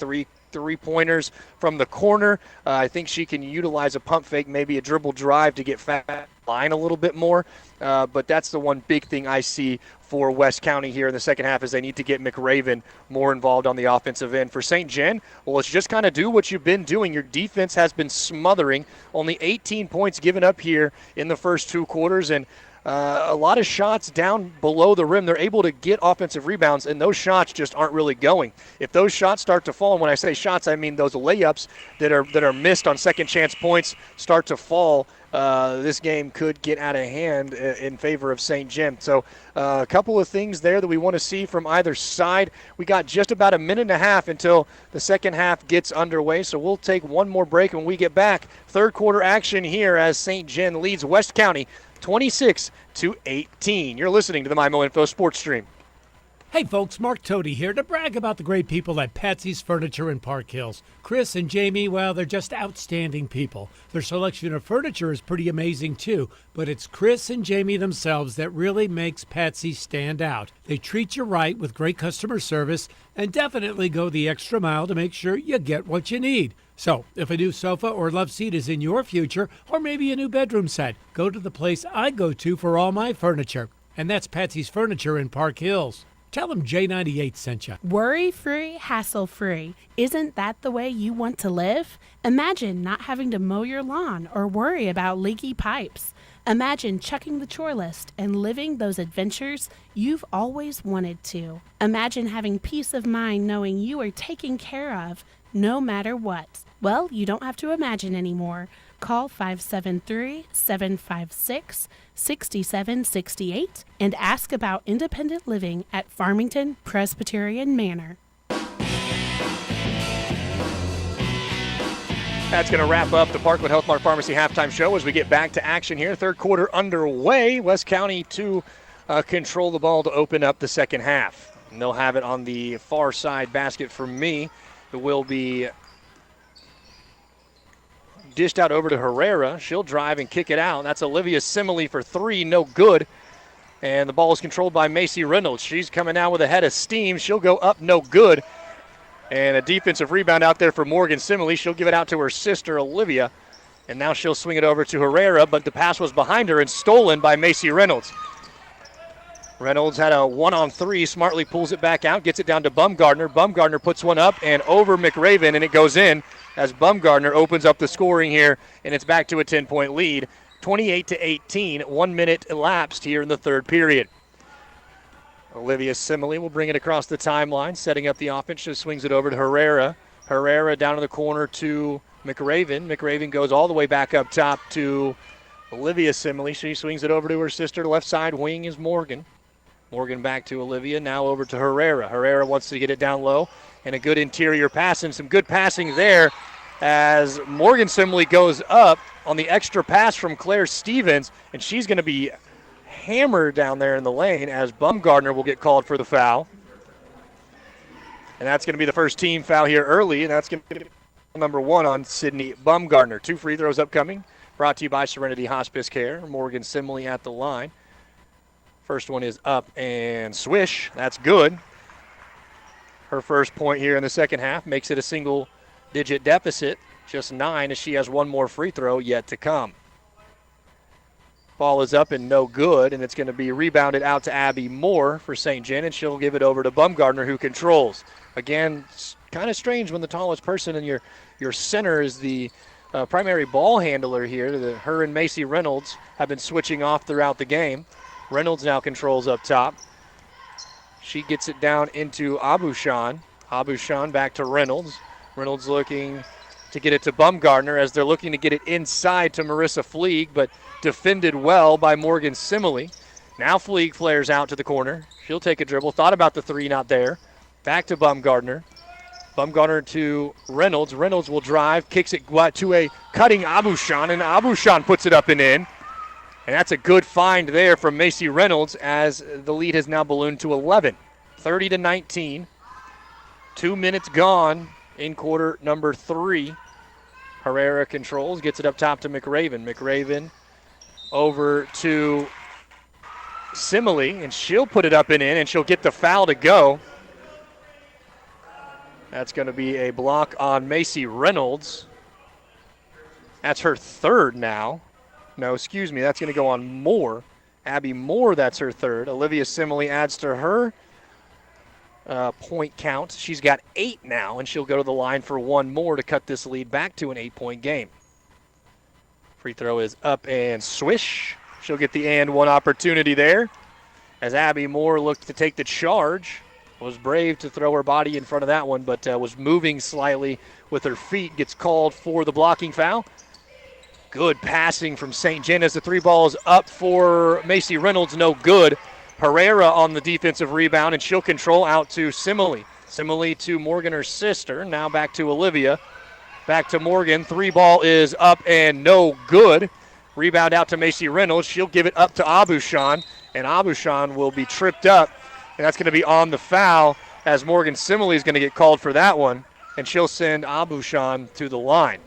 three-pointers from the corner. I think she can utilize a pump fake, maybe a dribble drive to get fat line a little bit more. But that's the one big thing I see for West County here in the second half is they need to get McRaven more involved on the offensive end. For St. Jen, well, it's just kind of do what you've been doing. Your defense has been smothering. Only 18 points given up here in the first 2 quarters, and a lot of shots down below the rim. They're able to get offensive rebounds, and those shots just aren't really going. If those shots start to fall, and when I say shots, I mean those layups that are missed on second chance points start to fall, this game could get out of hand in favor of St. Jen. So a couple of things there that we want to see from either side. We got just about a minute and a half until the second half gets underway, so we'll take one more break. When we get back, third quarter action here as St. Jen leads West County 26-18. You're listening to the MyMo Info Sports Stream. Hey folks, Mark Toady here to brag about the great people at Patsy's Furniture in Park Hills. Chris and Jamie, well, they're just outstanding people. Their selection of furniture is pretty amazing too, but it's Chris and Jamie themselves that really makes Patsy stand out. They treat you right with great customer service and definitely go the extra mile to make sure you get what you need. So, if a new sofa or love seat is in your future, or maybe a new bedroom set, go to the place I go to for all my furniture. And that's Patsy's Furniture in Park Hills. Tell them J98 sent you. Worry-free, hassle-free. Isn't that the way you want to live? Imagine not having to mow your lawn or worry about leaky pipes. Imagine checking the chore list and living those adventures you've always wanted to. Imagine having peace of mind knowing you are taken care of no matter what. Well, you don't have to imagine anymore. Call 573-756-6768 and ask about independent living at Farmington Presbyterian Manor. That's going to wrap up the Parkland Health Mart Pharmacy halftime show as we get back to action here. Third quarter underway. West County to control the ball to open up the second half. And they'll have it on the far side basket for me. It will be dished out over to Herrera. She'll drive and kick it out. That's Olivia Simile for 3, no good. And the ball is controlled by Macy Reynolds. She's coming out with a head of steam. She'll go up, no good. And a defensive rebound out there for Morgan Simile. She'll give it out to her sister, Olivia. And now she'll swing it over to Herrera, but the pass was behind her and stolen by Macy Reynolds. Reynolds had a 1-on-3, smartly pulls it back out, gets it down to Bumgardner. Bumgardner puts one up and over McRaven, and it goes in as Bumgardner opens up the scoring here, and it's back to a 10-point lead. 28-18, 1 minute elapsed here in the third period. Olivia Simile will bring it across the timeline, setting up the offense. She swings it over to Herrera. Herrera down in the corner to McRaven. McRaven goes all the way back up top to Olivia Simile. She swings it over to her sister. Left side wing is Morgan. Morgan back to Olivia, now over to Herrera. Herrera wants to get it down low, and a good interior pass, and some good passing there as Morgan Simile goes up on the extra pass from Claire Stevens, and she's going to be hammered down there in the lane as Bumgardner will get called for the foul. And that's going to be the first team foul here early, and that's going to be number 1 on Sydney Bumgardner. 2 free throws upcoming, brought to you by Serenity Hospice Care. Morgan Simile at the line. First one is up and swish. That's good. Her first point here in the second half makes it a single-digit deficit, just 9, as she has one more free throw yet to come. Ball is up and no good, and it's going to be rebounded out to Abby Moore for St. John, and she'll give it over to Bumgardner, who controls. Again, it's kind of strange when the tallest person in your center is the primary ball handler here. Her and Macy Reynolds have been switching off throughout the game. Reynolds now controls up top. She gets it down into Abushan. Abushan back to Reynolds. Reynolds looking to get it to Bumgardner as they're looking to get it inside to Marissa Fleeg, but defended well by Morgan Simile. Now Fleeg flares out to the corner. She'll take a dribble. Thought about the 3, not there. Back to Bumgardner. Bumgardner to Reynolds. Reynolds will drive, kicks it to a cutting Abushan, and Abushan puts it up and in. And that's a good find there from Macy Reynolds as the lead has now ballooned to 11. 30-19. 2 minutes gone in quarter number 3. Herrera controls, gets it up top to McRaven. McRaven over to Simile, and she'll put it up and in, and she'll get the foul to go. That's going to be a block on Macy Reynolds. That's her 3rd now. No, excuse me, that's going to go on Moore. Abby Moore, that's her 3rd. Olivia Simile adds to her point count. She's got 8 now, and she'll go to the line for 1 more to cut this lead back to an 8-point game. Free throw is up and swish. She'll get the and 1 opportunity there as Abby Moore looked to take the charge. Was brave to throw her body in front of that one, but was moving slightly with her feet. Gets called for the blocking foul. Good passing from St. John as the 3 ball is up for Macy Reynolds, no good. Herrera on the defensive rebound, and she'll control out to Simile. Simile to Morgan, her sister. Now back to Olivia. Back to Morgan. 3 ball is up and no good. Rebound out to Macy Reynolds. She'll give it up to Abushan, and Abushan will be tripped up, and that's going to be on the foul as Morgan Simile is going to get called for that one, and she'll send Abushan to the line.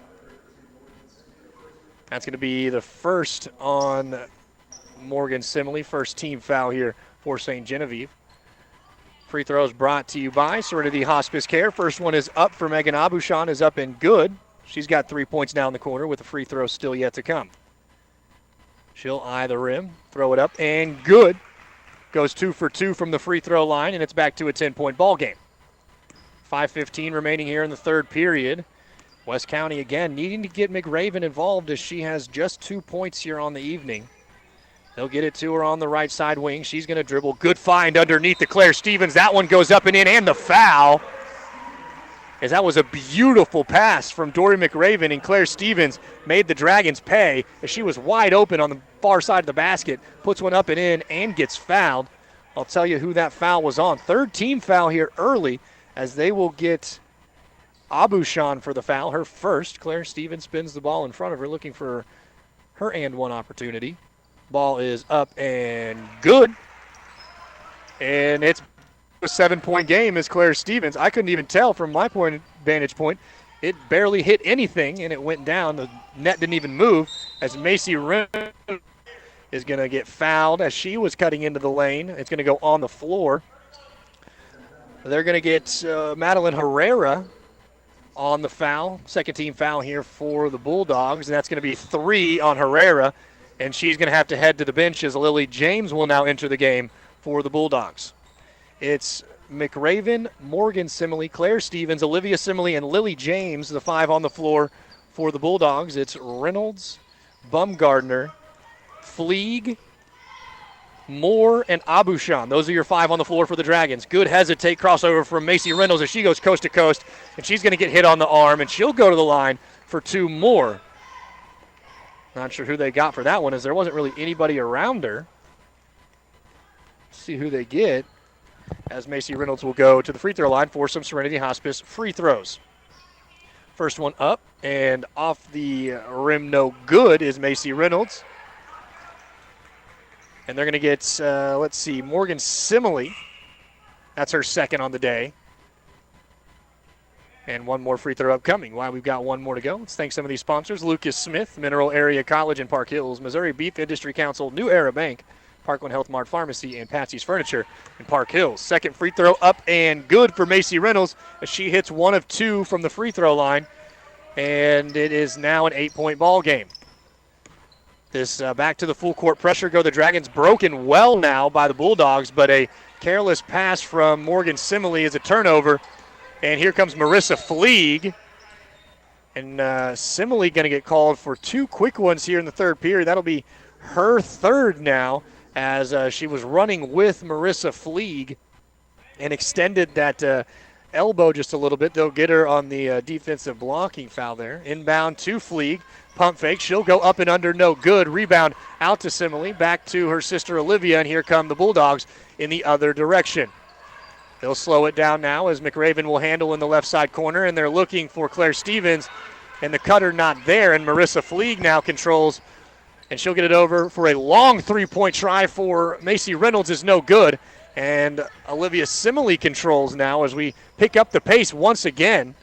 That's going to be the first on Morgan Simile, first team foul here for St. Genevieve. Free throws brought to you by Serenity Hospice Care. First one is up for Megan Abushan, is up and good. She's got 3 points now in the corner with a free throw still yet to come. She'll eye the rim, throw it up, and good. Goes 2 for 2 from the free throw line, and it's back to a 10-point ball game. 5:15 remaining here in the third period. West County again needing to get McRaven involved as she has just 2 points here on the evening. They'll get it to her on the right side wing. She's going to dribble. Good find underneath to Claire Stevens. That one goes up and in, and the foul. As that was a beautiful pass from Dory McRaven, and Claire Stevens made the Dragons pay as she was wide open on the far side of the basket. Puts one up and in and gets fouled. I'll tell you who that foul was on. 3rd team foul here early as they will get Abushan for the foul, her first. Claire Stevens spins the ball in front of her, looking for her and 1 opportunity. Ball is up and good. And it's a 7-point game as Claire Stevens. I couldn't even tell from my vantage point It barely hit anything, and it went down. The net didn't even move as Macy Reynolds is going to get fouled as she was cutting into the lane. It's going to go on the floor. They're going to get Madeline Herrera on the foul. Second team foul here for the Bulldogs, and that's going to be 3 on Herrera, and she's going to have to head to the bench as Lily James will now enter the game for the Bulldogs. It's McRaven, Morgan Simile, Claire Stevens, Olivia Simile, and Lily James, the 5 on the floor for the Bulldogs. It's Reynolds, Bumgardner, Fleeg, Moore, and Abushan. Those are your 5 on the floor for the Dragons. Good hesitate crossover from Macy Reynolds as she goes coast to coast, and she's going to get hit on the arm, and she'll go to the line for 2 more. Not sure who they got for that one, as there wasn't really anybody around her. Let's see who they get, as Macy Reynolds will go to the free throw line for some Serenity Hospice free throws. First one up and off the rim, no good, is Macy Reynolds. And they're going to get, let's see, Morgan Simile. That's her second on the day. And one more free throw upcoming. Why, we've got one more to go. Let's thank some of these sponsors. Lucas Smith, Mineral Area College in Park Hills, Missouri Beef Industry Council, New Era Bank, Parkland Health Mart Pharmacy, and Patsy's Furniture in Park Hills. Second free throw up and good for Macy Reynolds as she hits 1 of 2 from the free throw line. And it is now an 8-point ball game. This back to the full court pressure go. The Dragons broken well now by the Bulldogs, but a careless pass from Morgan Simile is a turnover. And here comes Marissa Fleeg. And Simile going to get called for 2 quick ones here in the third period. That'll be her third now, as she was running with Marissa Fleeg and extended that elbow just a little bit. They'll get her on the defensive blocking foul there. Inbound to Fleeg. Pump fake. She'll go up and under, no good. Rebound out to Simile. Back to her sister Olivia, and here come the Bulldogs in the other direction. They'll slow it down now as McRaven will handle in the left side corner, and they're looking for Claire Stevens, and the cutter not there, and Marissa Fleeg now controls, and she'll get it over for a long three-point try for Macy Reynolds is no good, and Olivia Simile controls now as we pick up the pace once again.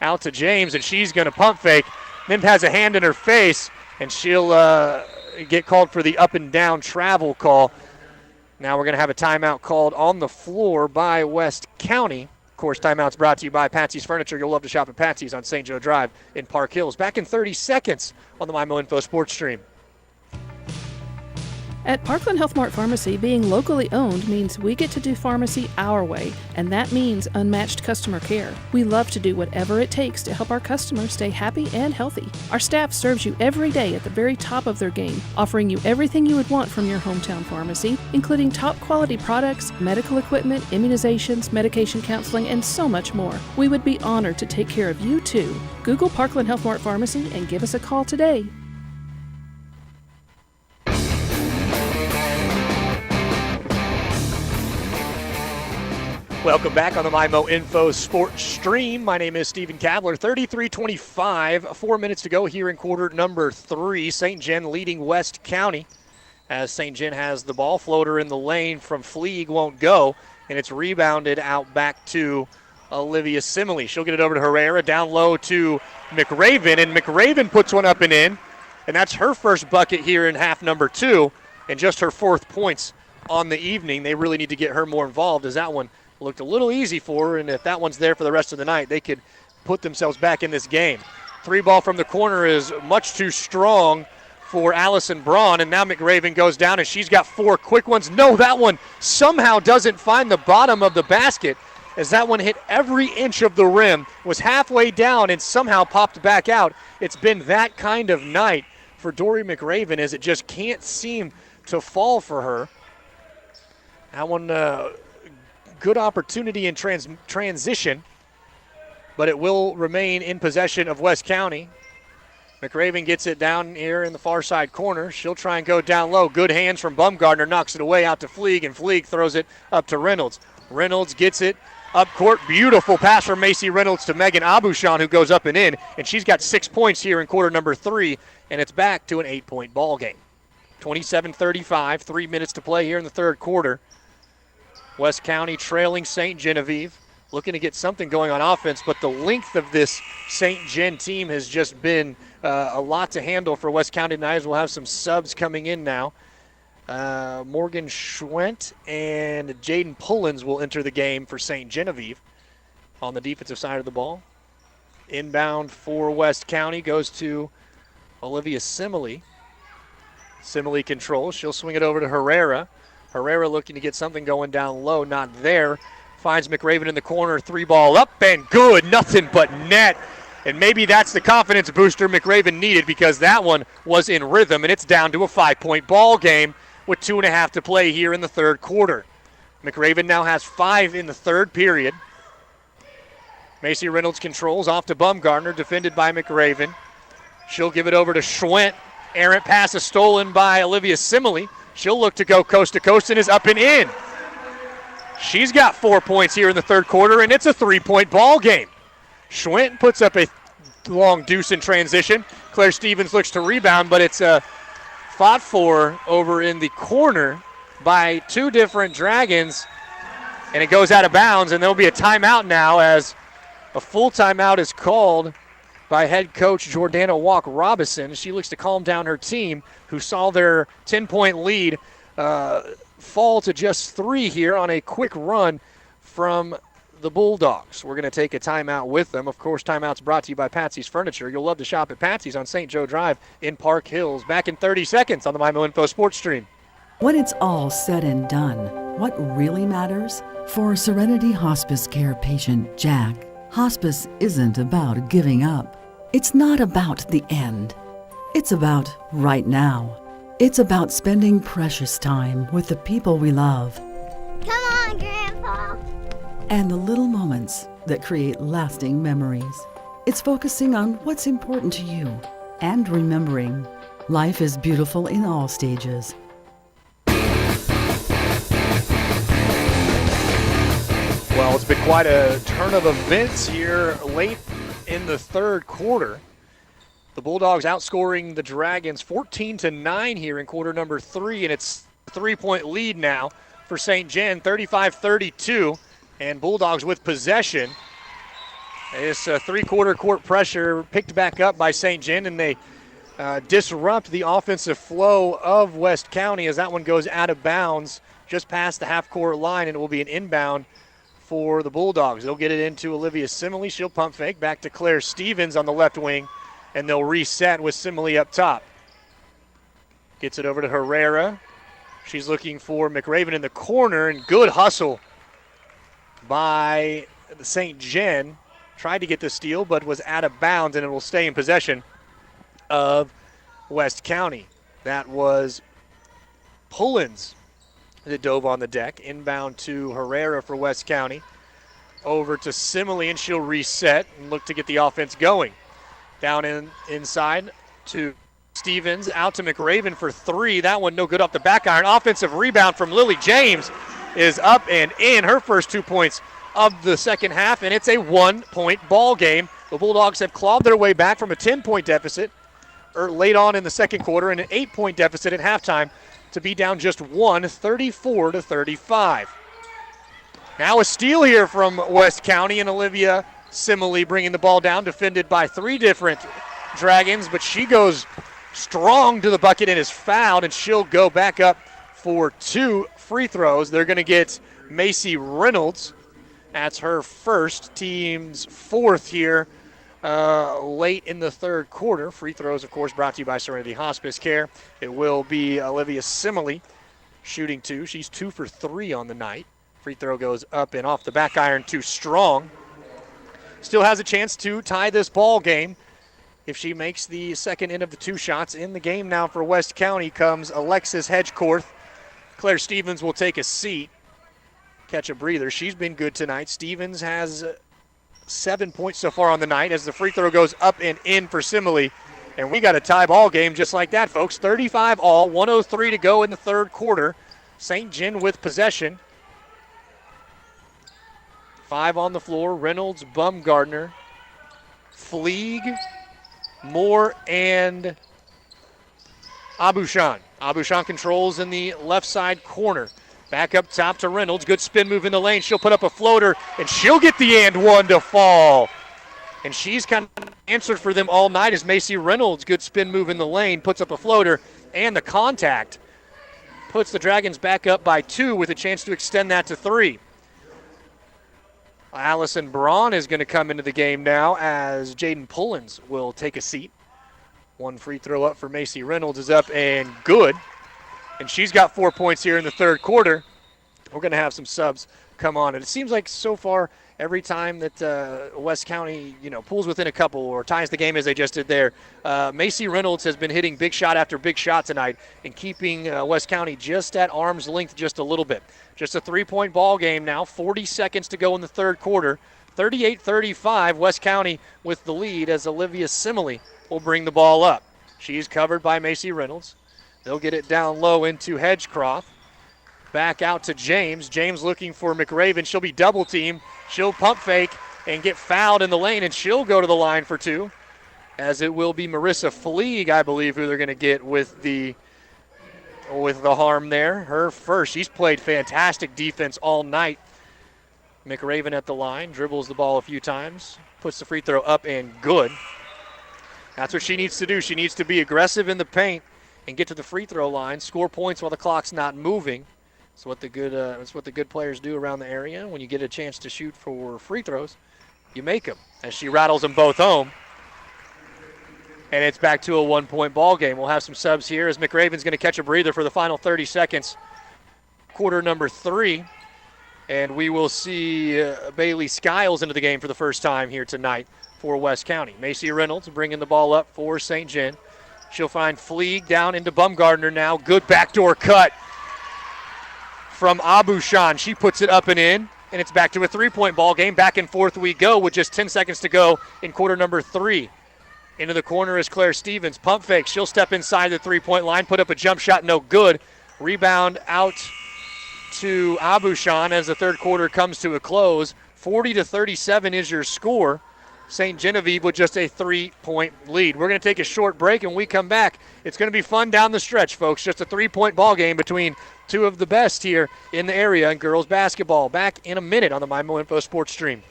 Out to James, and she's going to pump fake, then has a hand in her face, and she'll get called for the up and down travel call. Now we're going to have a timeout called on the floor by West County. Of course, timeout's brought to you by Patsy's Furniture. You'll love to shop at Patsy's on St. Joe Drive in Park Hills. Back in 30 seconds on the MyMo Info Sports Stream. At Parkland Health Mart Pharmacy, being locally owned means we get to do pharmacy our way, and that means unmatched customer care. We love to do whatever it takes to help our customers stay happy and healthy. Our staff serves you every day at the very top of their game, offering you everything you would want from your hometown pharmacy, including top quality products, medical equipment, immunizations, medication counseling, and so much more. We would be honored to take care of you too. Google Parkland Health Mart Pharmacy and give us a call today. Welcome back on the MyMo Info Sports Stream. My name is Stephen Kabler. 33-25, 4 minutes to go here in quarter number 3. St. John leading West County as St. John has the ball. Floater in the lane from Fleeg won't go, and it's rebounded out back to Olivia Simile. She'll get it over to Herrera, down low to McRaven, and McRaven puts one up and in, and that's her first bucket here in half number 2, and just her 4th points on the evening. They really need to get her more involved as that one looked a little easy for her, and if that one's there for the rest of the night, they could put themselves back in this game. 3 ball from the corner is much too strong for Allison Braun, and now McRaven goes down, and she's got 4 quick ones. No, that one somehow doesn't find the bottom of the basket as that one hit every inch of the rim, was halfway down, and somehow popped back out. It's been that kind of night for Dory McRaven as it just can't seem to fall for her. That one good opportunity in transition, but it will remain in possession of West County. McRaven gets it down here in the far side corner. She'll try and go down low. Good hands from Bumgardner, knocks it away out to Fleeg, and Fleeg throws it up to Reynolds. Reynolds gets it up court. Beautiful pass from Macy Reynolds to Megan Abushan, who goes up and in, and she's got 6 points here in quarter number 3, and it's back to an 8-point ball game. 27-35, 3 minutes to play here in the third quarter. West County trailing St. Genevieve looking to get something going on offense, but the length of this St. Gen team has just been a lot to handle for West County tonight, as we'll have some subs coming in now. Morgan Schwent and Jaden Pullins will enter the game for St. Genevieve on the defensive side of the ball. Inbound for West County goes to Olivia Simile. Simile controls. She'll swing it over to Herrera. Herrera looking to get something going down low. Not there. Finds McRaven in the corner. 3-ball up and good. Nothing but net. And maybe that's the confidence booster McRaven needed, because that one was in rhythm, and it's down to a 5-point ball game with 2.5 to play here in the third quarter. McRaven now has 5 in the third period. Macy Reynolds controls off to Bumgardner, defended by McRaven. She'll give it over to Schwent. Errant pass is stolen by Olivia Simile. She'll look to go coast to coast and is up and in. She's got 4 points here in the third quarter, and it's a 3-point ball game. Schwent puts up a long deuce in transition. Claire Stevens looks to rebound, but it's fought for over in the corner by 2 different Dragons, and it goes out of bounds, and there'll be a timeout now, as a full timeout is called by head coach Jordana Walk-Robison. She looks to calm down her team, who saw their 10-point lead fall to just 3 here on a quick run from the Bulldogs. We're going to take a timeout with them. Of course, timeout's brought to you by Patsy's Furniture. You'll love to shop at Patsy's on St. Joe Drive in Park Hills. Back in 30 seconds on the MyMO Info Sports Stream. When it's all said and done, what really matters? For Serenity Hospice Care patient Jack, hospice isn't about giving up. It's not about the end. It's about right now. It's about spending precious time with the people we love. Come on, Grandpa. And the little moments that create lasting memories. It's focusing on what's important to you and remembering life is beautiful in all stages. Well, it's been quite a turn of events here late in the third quarter. The Bulldogs outscoring the Dragons 14-9 here in quarter number 3, and it's a 3-point lead now for St. Gen, 35-32, and Bulldogs with possession. This three-quarter court pressure picked back up by St. Gen, and they disrupt the offensive flow of West County as that one goes out of bounds just past the half-court line, and it will be an inbound for the Bulldogs. They'll get it into Olivia Simile. She'll pump fake back to Claire Stevens on the left wing, and they'll reset with Simile up top. Gets it over to Herrera. She's looking for McRaven in the corner, and good hustle by the St. Gen. Tried to get the steal, but was out of bounds, and it will stay in possession of West County. That was Pullins that dove on the deck. Inbound to Herrera for West County. Over to Simile, and she'll reset and look to get the offense going. Down inside to Stevens, out to McRaven for 3. That one no good off the back iron. Offensive rebound from Lily James is up and in. Her first 2 points of the second half, and it's a 1-point ball game. The Bulldogs have clawed their way back from a 10-point deficit late on in the second quarter and an 8-point deficit at halftime to be down just 1, 34-35. Now a steal here from West County, and Olivia Simile bringing the ball down, defended by 3 different Dragons, but she goes strong to the bucket and is fouled, and she'll go back up for 2 free throws. They're going to get Macy Reynolds. That's her first, team's 4th here late in the third quarter. Free throws, of course, brought to you by Serenity Hospice Care. It will be Olivia Simile shooting 2. She's 2 for 3 on the night. Free throw goes up and off the back iron, too strong. Still has a chance to tie this ball game if she makes the second in of the 2 shots. In the game now for West County comes Alexis Hedgecorth. Claire Stevens will take a seat, catch a breather. She's been good tonight. Stevens has 7 points so far on the night as the free throw goes up and in for Simile. And we got a tie ball game just like that, folks. 35 all, 1:03 to go in the third quarter. St. Gen with possession. 5 on the floor. Reynolds, Bumgardner, Fleeg, Moore, and Abushan. Abushan controls in the left side corner. Back up top to Reynolds. Good spin move in the lane. She'll put up a floater, and she'll get the and one to fall. And she's kind of answered for them all night as Macy Reynolds. Good spin move in the lane, puts up a floater, and the contact puts the Dragons back up by 2 with a chance to extend that to 3. Allison Braun is going to come into the game now as Jaden Pullins will take a seat. One free throw up for Macy Reynolds is up and good. And she's got 4 points here in the third quarter. We're going to have some subs come on. And it seems like so far every time that West County, pulls within a couple or ties the game as they just did there, Macy Reynolds has been hitting big shot after big shot tonight and keeping West County just at arm's length just a little bit. Just a 3-point ball game now, 40 seconds to go in the third quarter. 38-35, West County with the lead as Olivia Simile will bring the ball up. She's covered by Macy Reynolds. They'll get it down low into Hedgecroft. Back out to James. James looking for McRaven. She'll be double teamed. She'll pump fake and get fouled in the lane, and she'll go to the line for 2, as it will be Marissa Fleeg, I believe, who they're going to get with the harm there. Her first. She's played fantastic defense all night. McRaven at the line, dribbles the ball a few times, puts the free throw up and good. That's what she needs to do. She needs to be aggressive in the paint and get to the free throw line, score points while the clock's not moving. That's what the good players do around the area. When you get a chance to shoot for free throws, you make them. As she rattles them both home. And it's back to a 1-point ball game. We'll have some subs here as McRaven's going to catch a breather for the final 30 seconds. Quarter number 3. And we will see Bailey Skiles into the game for the first time here tonight for West County. Macy Reynolds bringing the ball up for St. John. She'll find Fleeg down into Bumgardner now. Good backdoor cut from Abushan. She puts it up and in, and it's back to a 3-point ball game. Back and forth we go with just 10 seconds to go in quarter number 3. Into the corner is Claire Stevens. Pump fake. She'll step inside the 3-point line, put up a jump shot, no good. Rebound out to Abushan as the third quarter comes to a close. 40-37 is your score. St. Genevieve with just a 3-point lead. We're going to take a short break, and when we come back, it's going to be fun down the stretch, folks. Just a 3-point ball game between two of the best here in the area in girls basketball. Back in a minute on the MyMo Info Sports Stream.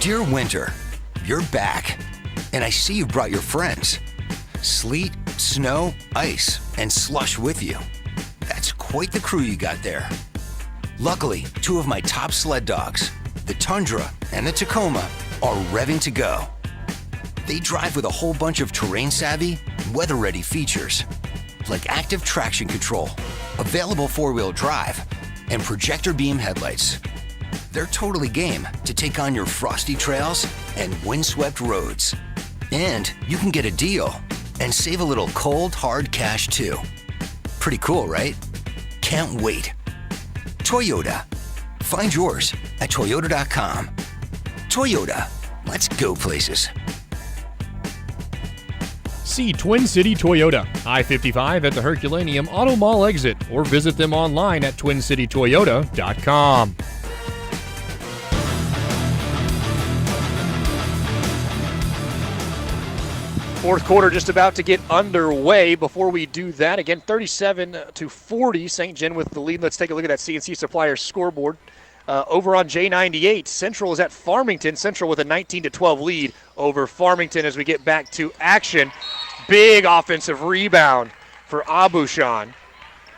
Dear Winter, you're back, and I see you brought your friends. Sleet, snow, ice, and slush with you. That's quite the crew you got there. Luckily, 2 of my top sled dogs, the Tundra and the Tacoma, are revving to go. They drive with a whole bunch of terrain-savvy, weather-ready features, like active traction control, available 4-wheel drive, and projector beam headlights. They're totally game to take on your frosty trails and windswept roads. And you can get a deal and save a little cold, hard cash too. Pretty cool, right? Can't wait. Toyota. Find yours at Toyota.com. Toyota, let's go places. See Twin City Toyota, I-55 at the Herculaneum Auto Mall exit, or visit them online at TwinCityToyota.com. Fourth quarter just about to get underway. Before we do that, again, 37-40, St. John with the lead. Let's take a look at that CNC Suppliers scoreboard. Over on J98, Central is at Farmington. Central with a 19-12 lead over Farmington as we get back to action. Big offensive rebound for Abushan,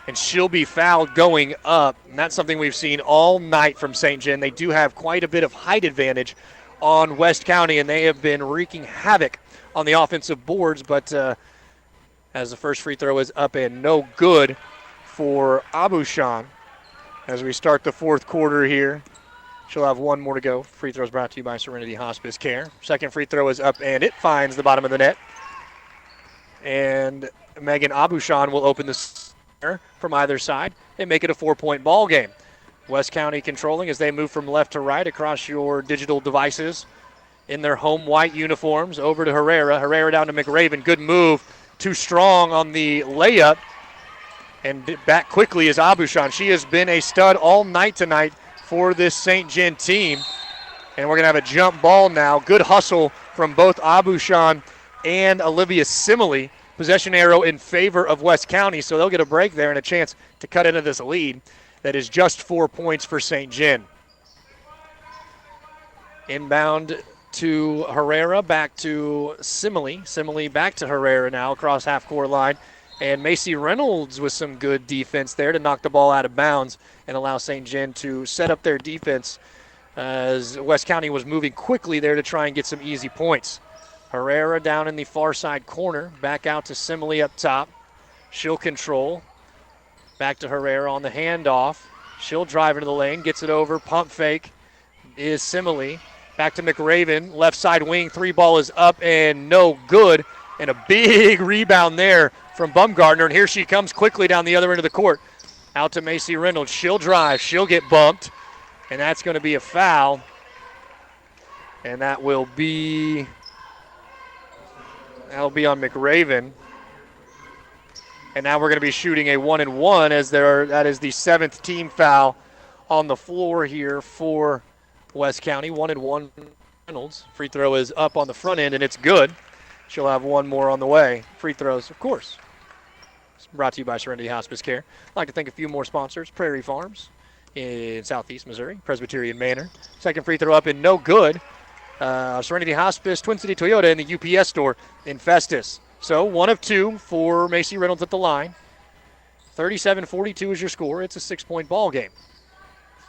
and she'll be fouled going up. And that's something we've seen all night from St. John. They do have quite a bit of height advantage on West County, and they have been wreaking havoc on the offensive boards, but as the first free throw is up and no good for Abushan. As we start the fourth quarter here, she'll have one more to go. Free throws brought to you by Serenity Hospice Care. Second free throw is up and it finds the bottom of the net. And Megan Abushan will open the center from either side and make it a 4-point ball game. West County controlling as they move from left to right across your digital devices in their home white uniforms. Over to Herrera. Herrera down to McRaven. Good move. Too strong on the layup. And back quickly is Abushan. She has been a stud all night tonight for this St. John team. And we're going to have a jump ball now. Good hustle from both Abushan and Olivia Simile possession arrow in favor of West County, so they'll get a break there and a chance to cut into this lead that is just 4 points for St. John. Inbound to Herrera, back to Simile. Simile back to Herrera now across half-court line. And Macy Reynolds with some good defense there to knock the ball out of bounds and allow St. John to set up their defense as West County was moving quickly there to try and get some easy points. Herrera down in the far side corner, back out to Simile up top. She'll control. Back to Herrera on the handoff. She'll drive into the lane, gets it over, pump fake is Simile. Back to McRaven, left side wing, 3-ball is up and no good. And a big rebound there from Bumgardner, and here she comes quickly down the other end of the court. Out to Macy Reynolds. She'll drive. She'll get bumped, and that's going to be a foul. And that'll be on McRaven. And now we're going to be shooting a 1-and-1 as that is the 7th team foul on the floor here for West County. 1-and-1 Reynolds. Free throw is up on the front end, and it's good. She'll have one more on the way. Free throws, of course. It's brought to you by Serenity Hospice Care. I'd like to thank a few more sponsors. Prairie Farms in Southeast Missouri. Presbyterian Manor. Second free throw up and no good. Serenity Hospice, Twin City Toyota, and the UPS store in Festus. So 1 of 2 for Macy Reynolds at the line. 37-42 is your score. It's a 6-point ball game.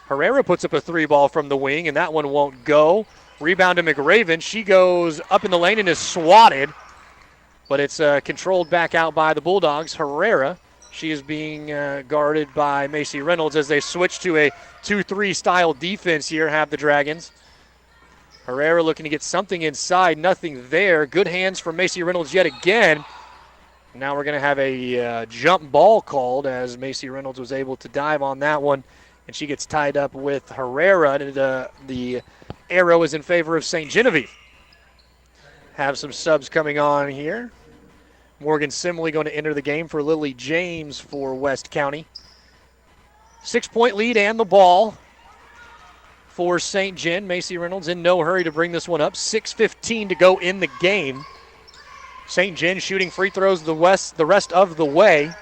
Herrera puts up a 3-ball from the wing, and that one won't go. Rebound to McRaven. She goes up in the lane and is swatted, but it's controlled back out by the Bulldogs. Herrera, she is being guarded by Macy Reynolds as they switch to a 2-3 style defense here, have the Dragons. Herrera looking to get something inside, nothing there. Good hands from Macy Reynolds yet again. Now we're going to have a jump ball called as Macy Reynolds was able to dive on that one, and she gets tied up with Herrera. And the arrow is in favor of St. Genevieve. Have some subs coming on here. Morgan Simley going to enter the game for Lily James for West County. 6-point lead and the ball for St. John. Macy Reynolds in no hurry to bring this one up. 6:15 to go in the game. St. John shooting free throws the rest of the way.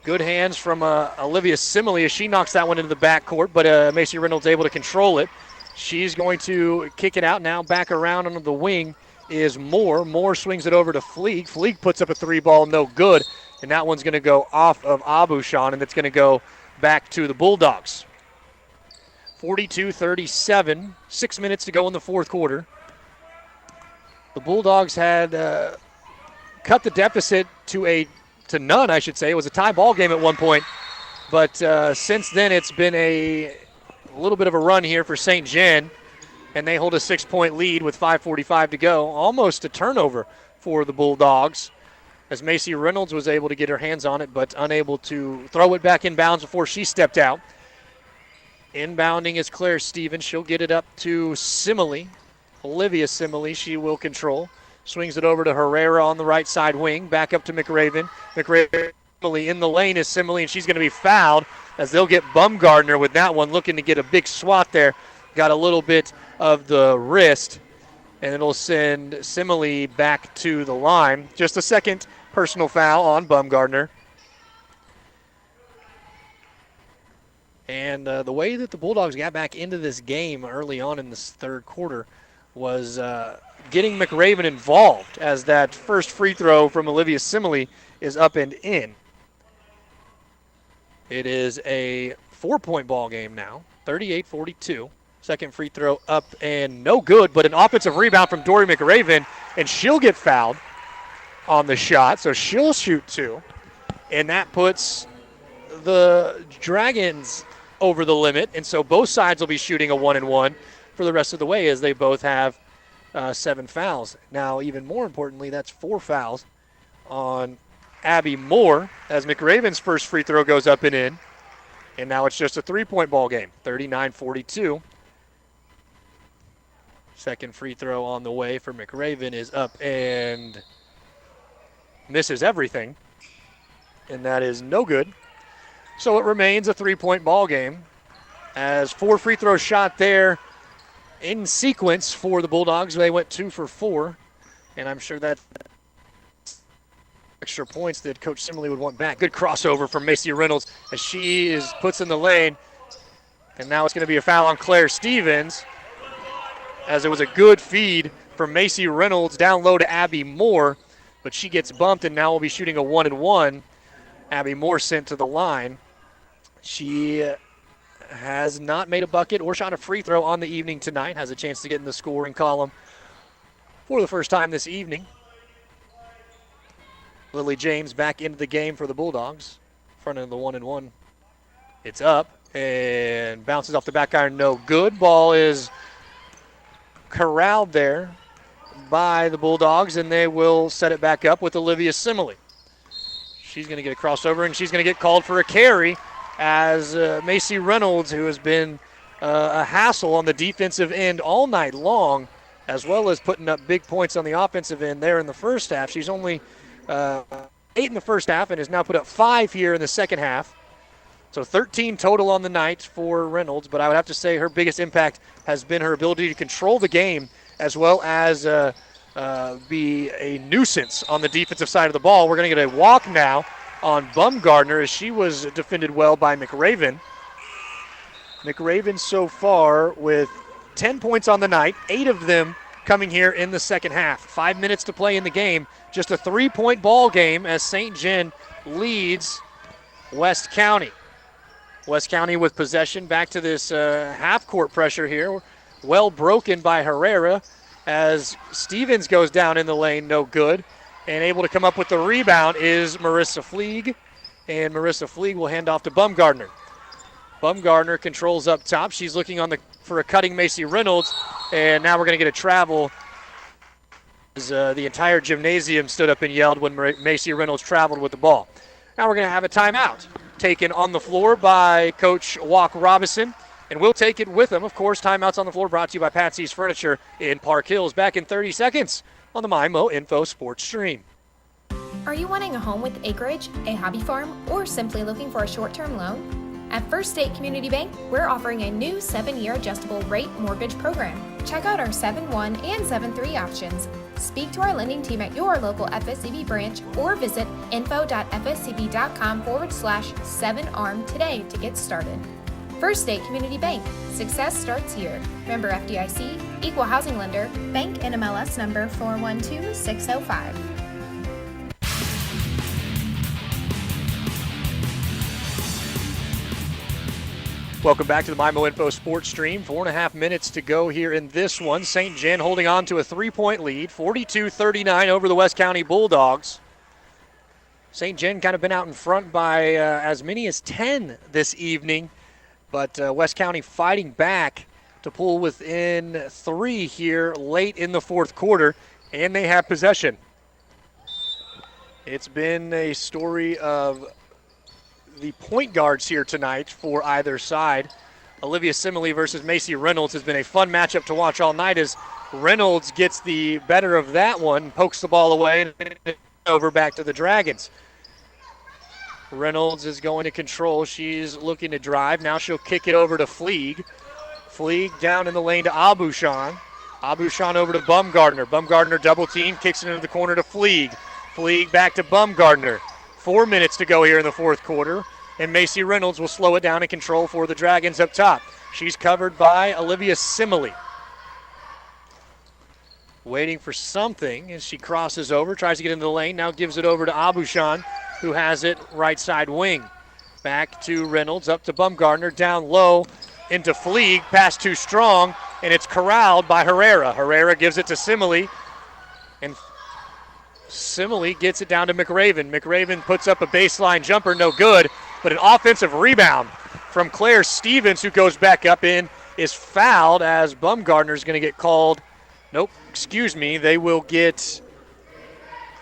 Good hands from Olivia Simile as she knocks that one into the backcourt, but Macy Reynolds able to control it. She's going to kick it out now. Back around under the wing is Moore. Moore swings it over to Fleek. Fleek puts up a 3-ball, no good, and that one's going to go off of Abushan, and it's going to go back to the Bulldogs. 42-37, 6 minutes to go in the fourth quarter. The Bulldogs had cut the deficit to none, I should say. It was a tie ball game at one point. But since then, it's been a little bit of a run here for St. John. And they hold a 6-point lead with 5:45 to go. Almost a turnover for the Bulldogs as Macy Reynolds was able to get her hands on it, but unable to throw it back in bounds before she stepped out. Inbounding is Claire Stevens. She'll get it up to Simile. Olivia Simile, she will control. Swings it over to Herrera on the right side wing. Back up to McRaven. McRaven in the lane is Simile, and she's going to be fouled as they'll get Bumgardner with that one, looking to get a big swat there. Got a little bit of the wrist, and it'll send Simile back to the line. Just a second personal foul on Bumgardner. And the way that the Bulldogs got back into this game early on in this third quarter was getting McRaven involved as that first free throw from Olivia Simile is up and in. It is a 4-point ball game now, 38-42. Second free throw up and no good, but an offensive rebound from Dory McRaven, and she'll get fouled on the shot, so she'll shoot 2. And that puts the Dragons over the limit, and so both sides will be shooting a 1-and-1 for the rest of the way as they both have 7 fouls. Now, even more importantly, that's 4 fouls on Abby Moore as McRaven's first free throw goes up and in. And now it's just a 3-point ball game, 39-42. Second free throw on the way for McRaven is up and misses everything. And that is no good. So it remains a 3-point ball game as 4 free throws shot there in sequence for the Bulldogs. They went 2 for 4, and I'm sure that extra points that Coach Simile would want back. Good crossover from Macy Reynolds as she puts in the lane. And now it's going to be a foul on Claire Stevens, as it was a good feed from Macy Reynolds down low to Abby Moore, but she gets bumped and now will be shooting a 1-and-1. Abby Moore sent to the line. She has not made a bucket or shot a free throw on the evening tonight, has a chance to get in the scoring column for the first time this evening. Lily James back into the game for the Bulldogs. Front of the 1-and-1. It's up and bounces off the back iron, no good. Ball is corralled there by the Bulldogs, and they will set it back up with Olivia Simile. She's going to get a crossover, and she's going to get called for a carry as Macy Reynolds, who has been a hassle on the defensive end all night long, as well as putting up big points on the offensive end there in the first half. She's only 8 in the first half and has now put up 5 here in the second half. So 13 total on the night for Reynolds, but I would have to say her biggest impact has been her ability to control the game as well as be a nuisance on the defensive side of the ball. We're going to get a walk now on Bumgardner as she was defended well by McRaven. McRaven so far with 10 points on the night, 8 of them coming here in the second half. 5 minutes to play in the game. Just a 3-point ball game as St. Gen leads West County. West County with possession. Back to this half-court pressure here. Well broken by Herrera as Stevens goes down in the lane, no good. And able to come up with the rebound is Marissa Fleeg. And Marissa Fleeg will hand off to Bumgardner. Bumgardner controls up top. She's looking for a cutting Macy Reynolds. And now we're going to get a travel. As, the entire gymnasium stood up and yelled when Macy Reynolds traveled with the ball. Now we're going to have a timeout taken on the floor by Coach Walk Robinson, and we'll take it with him. Of course, timeouts on the floor brought to you by Patsy's Furniture in Park Hills. Back in 30 seconds on the MyMo Info Sports Stream. Are you wanting a home with acreage, a hobby farm, or simply looking for a short-term loan? At First State Community Bank, we're offering a new 7-year adjustable rate mortgage program. Check out our 7-1 and 7-3 options. Speak to our lending team at your local FSCB branch or visit info.fscb.com/7ARM today to get started. First State Community Bank. Success starts here. Member FDIC, Equal Housing Lender, Bank NMLS number 412605. Welcome back to the MyMo Info Sports Stream. 4.5 minutes to go here in this one. St. Gen holding on to a 3-point lead, 42-39 over the West County Bulldogs. St. Gen kind of been out in front by as many as 10 this evening, but West County fighting back to pull within 3 here late in the fourth quarter, and they have possession. It's been a story of the point guards here tonight for either side. Olivia Simile versus Macy Reynolds has been a fun matchup to watch all night as Reynolds gets the better of that one, pokes the ball away, and over back to the Dragons. Reynolds is going to control. She's looking to drive. Now she'll kick it over to Fleeg. Fleeg down in the lane to Abushan. Abushan over to Bumgardner. Bumgardner double team, kicks it into the corner to Fleeg. Fleeg back to Bumgardner. 4 minutes to go here in the fourth quarter, and Macy Reynolds will slow it down and control for the Dragons up top. She's covered by Olivia Simile. Waiting for something as she crosses over, tries to get into the lane, now gives it over to Abushan, who has it right side wing. Back to Reynolds, up to Bumgardner, down low into Fleeg, pass too strong, and it's corralled by Herrera. Herrera gives it to Simile, and Simile gets it down to McRaven. McRaven puts up a baseline jumper, no good, but an offensive rebound from Claire Stevens, who goes back up in, is fouled as Bumgardner's going to get called. Nope, excuse me. They will get,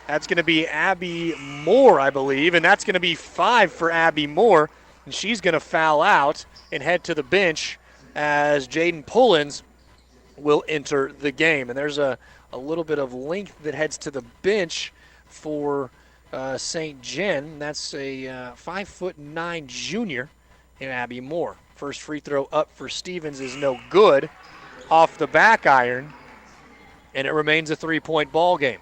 that's going to be Abby Moore, I believe, and that's going to be 5 for Abby Moore, and she's going to foul out and head to the bench as Jaden Pullins will enter the game. And there's a little bit of length that heads to the bench for St. Gen. That's a 5'9" junior in Abby Moore. First free throw up for Stevens is no good off the back iron, and it remains a 3-point ball game.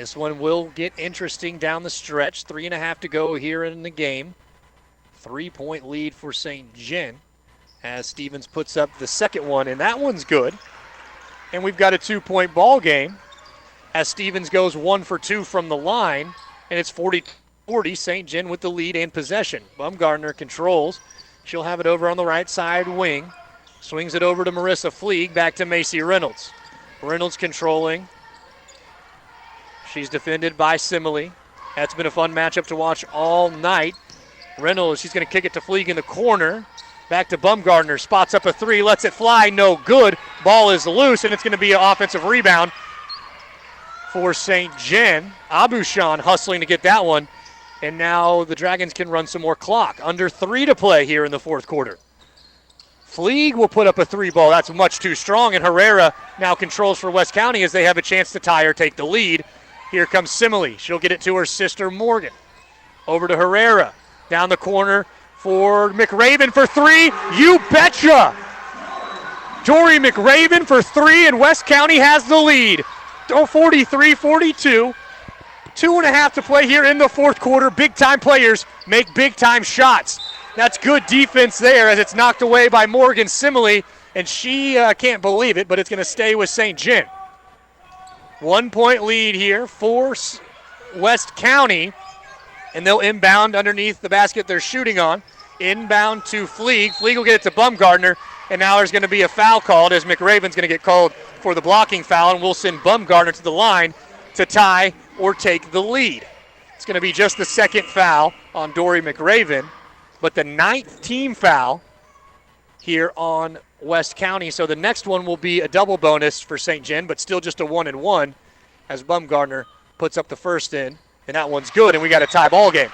This one will get interesting down the stretch. 3.5 to go here in the game. 3-point lead for St. Gen as Stevens puts up the second one, and that one's good. And we've got a 2-point ball game as Stevens goes 1 for 2 from the line, and it's 40-40, St. Gen with the lead and possession. Bumgardner controls. She'll have it over on the right side wing. Swings it over to Marissa Fleeg, back to Macy Reynolds. Reynolds controlling. She's defended by Simile. That's been a fun matchup to watch all night. Reynolds, she's going to kick it to Fleeg in the corner. Back to Bumgardner, spots up a 3, lets it fly, no good. Ball is loose, and it's going to be an offensive rebound for St. Gen. Abushan hustling to get that one, and now the Dragons can run some more clock. Under 3 to play here in the fourth quarter. Fleeg will put up a 3 ball. That's much too strong, and Herrera now controls for West County as they have a chance to tie or take the lead. Here comes Simile. She'll get it to her sister Morgan. Over to Herrera. Down the corner for McRaven for 3. You betcha! Dory McRaven for 3, and West County has the lead. 43-42. 2.5 to play here in the fourth quarter. Big-time players make big-time shots. That's good defense there as it's knocked away by Morgan Simile, and she can't believe it, but it's going to stay with St. Gen. 1-point lead here for West County, and they'll inbound underneath the basket they're shooting on. Inbound to Fleeg. Fleeg will get it to Bumgardner, and now there's going to be a foul called as McRaven's going to get called for the blocking foul, and we'll send Bumgardner to the line to tie or take the lead. It's going to be just the second foul on Dory McRaven, but the 9th team foul here on West County. So the next one will be a double bonus for St. Gen, but still just a 1-and-1 as Bumgardner puts up the first in, and that one's good, and we got a tie ball game.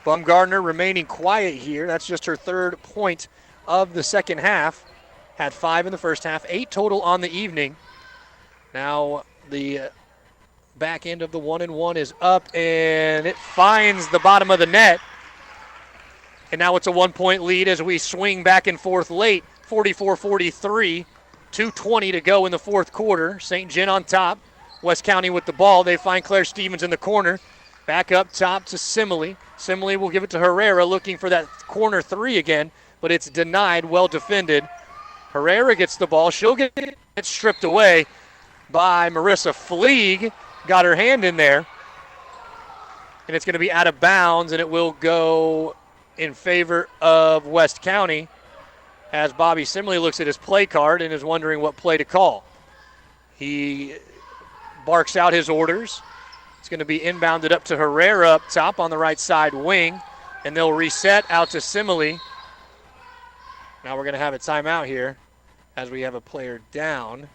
Bumgardner remaining quiet here. That's just her 3rd point of the second half. Had 5 in the first half, 8 total on the evening. Now the back end of the 1-and-1 is up, and it finds the bottom of the net. And now it's a 1-point lead as we swing back and forth late, 44-43, 2:20 to go in the fourth quarter. St. Gen on top, West County with the ball. They find Claire Stevens in the corner. Back up top to Simile. Simile will give it to Herrera, looking for that corner 3 again, but it's denied, well defended. Herrera gets the ball. She'll get it stripped away by Marissa Fleeg. Got her hand in there. And it's going to be out of bounds, and it will go in favor of West County as Bobby Simile looks at his play card and is wondering what play to call. He barks out his orders. It's going to be inbounded up to Herrera up top on the right side wing, and they'll reset out to Simile. Now we're going to have a timeout here as we have a player down.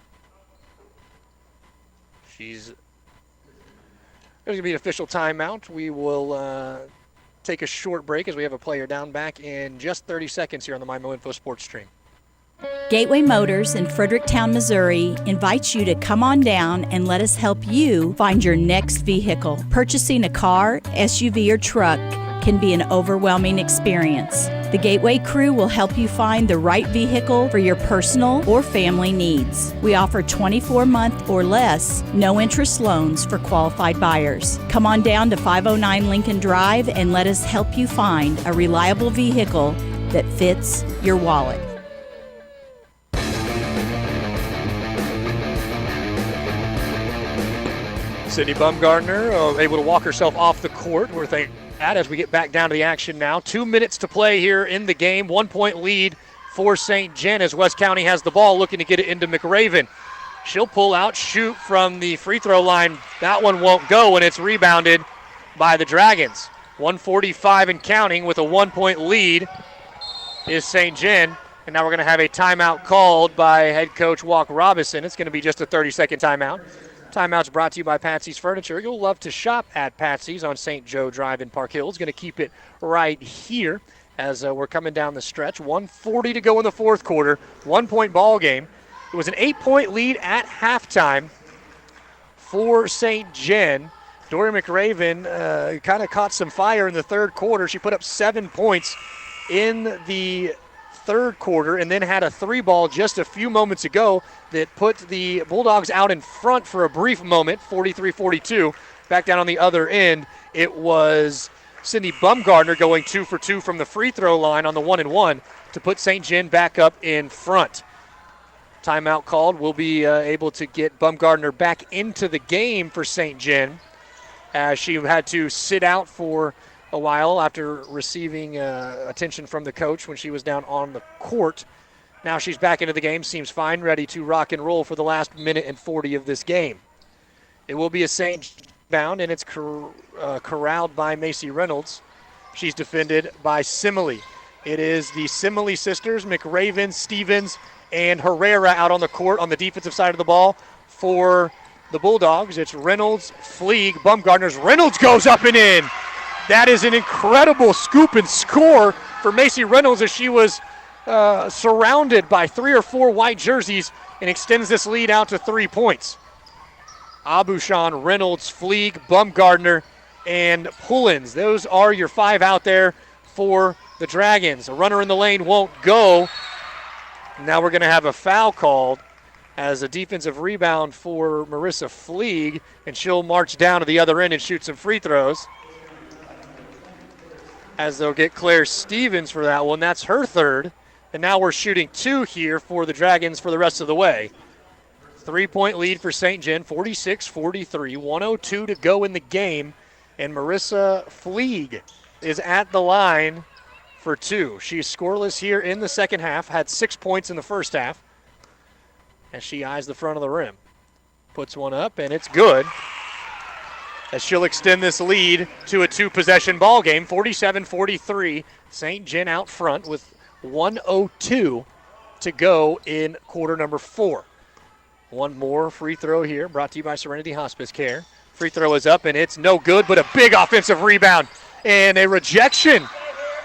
There's going to be an official timeout. We will take a short break as we have a player down. Back in just 30 seconds here on the MyMo Info Sports Stream. Gateway Motors in Fredericktown, Missouri invites you to come on down and let us help you find your next vehicle. Purchasing a car, SUV, or truck can be an overwhelming experience. The Gateway crew will help you find the right vehicle for your personal or family needs. We offer 24-month or less, no-interest loans for qualified buyers. Come on down to 509 Lincoln Drive and let us help you find a reliable vehicle that fits your wallet. Sydney Bumgardner able to walk herself off the court. We're thinking that as we get back down to the action now. 2 minutes to play here in the game. 1-point lead for St. Gen as West County has the ball, looking to get it into McRaven. She'll pull out, shoot from the free throw line. That one won't go, and it's rebounded by the Dragons. 1:45 and counting with a 1-point lead is St. Gen. And now we're going to have a timeout called by head coach Walk Robinson. It's going to be just a 30-second timeout. Timeout's brought to you by Patsy's Furniture. You'll love to shop at Patsy's on St. Joe Drive in Park Hills. Going to keep it right here as we're coming down the stretch. 1:40 to go in the fourth quarter. 1-point ball game. It was an 8-point lead at halftime for St. Gen. Dory McRaven kind of caught some fire in the third quarter. She put up 7 points in the third quarter and then had a 3-ball just a few moments ago that put the Bulldogs out in front for a brief moment, 43-42. Back down on the other end, it was Sydney Bumgardner going 2 for 2 from the free throw line on the 1-and-1 to put St. John back up in front. Timeout called. We'll be able to get Bumgardner back into the game for St. John, as she had to sit out for a while after receiving attention from the coach when she was down on the court. Now she's back into the game, seems fine, ready to rock and roll for the last minute and 40 of this game. It will be a St. bound, and it's corralled by Macy Reynolds. She's defended by Simile. It is the Simile sisters, McRaven, Stevens, and Herrera out on the court on the defensive side of the ball for the Bulldogs. It's Reynolds, Fleeg, Bumgardner's. Reynolds goes up and in. That is an incredible scoop and score for Macy Reynolds as she was surrounded by 3 or 4 white jerseys and extends this lead out to 3 points. Abushan, Reynolds, Fleeg, Bumgardner, and Pullins. Those are your 5 out there for the Dragons. A runner in the lane won't go. Now we're going to have a foul called as a defensive rebound for Marissa Fleeg, and she'll march down to the other end and shoot some free throws. As they'll get Claire Stevens for that one. That's her third. And now we're shooting 2 here for the Dragons for the rest of the way. 3-point lead for St. John, 46-43, 1:02 to go in the game. And Marissa Fleeg is at the line for 2. She's scoreless here in the second half, had 6 points in the first half. As she eyes the front of the rim. Puts one up, and it's good. As she'll extend this lead to a 2-possession ball game, 47-43. St. John out front with 1:02 to go in quarter number 4. One more free throw here, brought to you by Serenity Hospice Care. Free throw is up, and it's no good, but a big offensive rebound. And a rejection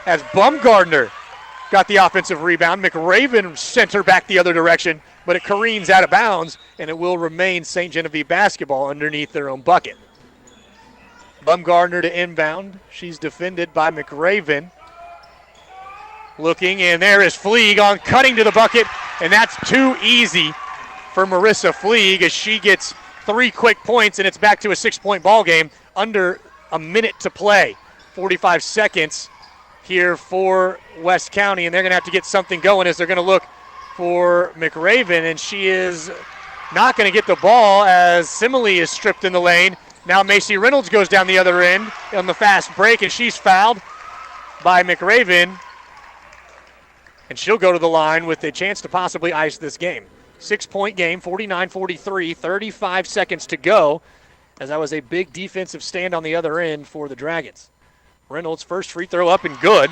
as Bumgardner got the offensive rebound. McRaven sent her back the other direction, but it careens out of bounds, and it will remain St. Genevieve basketball underneath their own bucket. Bumgardner to inbound. She's defended by McRaven. Looking, and there is Fleeg on cutting to the bucket, and that's too easy for Marissa Fleeg as she gets 3 quick points, and it's back to a 6-point ball game under a minute to play. 45 seconds here for West County, and they're going to have to get something going as they're going to look for McRaven, and she is not going to get the ball as Simile is stripped in the lane. Now Macy Reynolds goes down the other end on the fast break, and she's fouled by McRaven, and she'll go to the line with a chance to possibly ice this game. 6-point game, 49-43, 35 seconds to go, as that was a big defensive stand on the other end for the Dragons. Reynolds' first free throw up and good.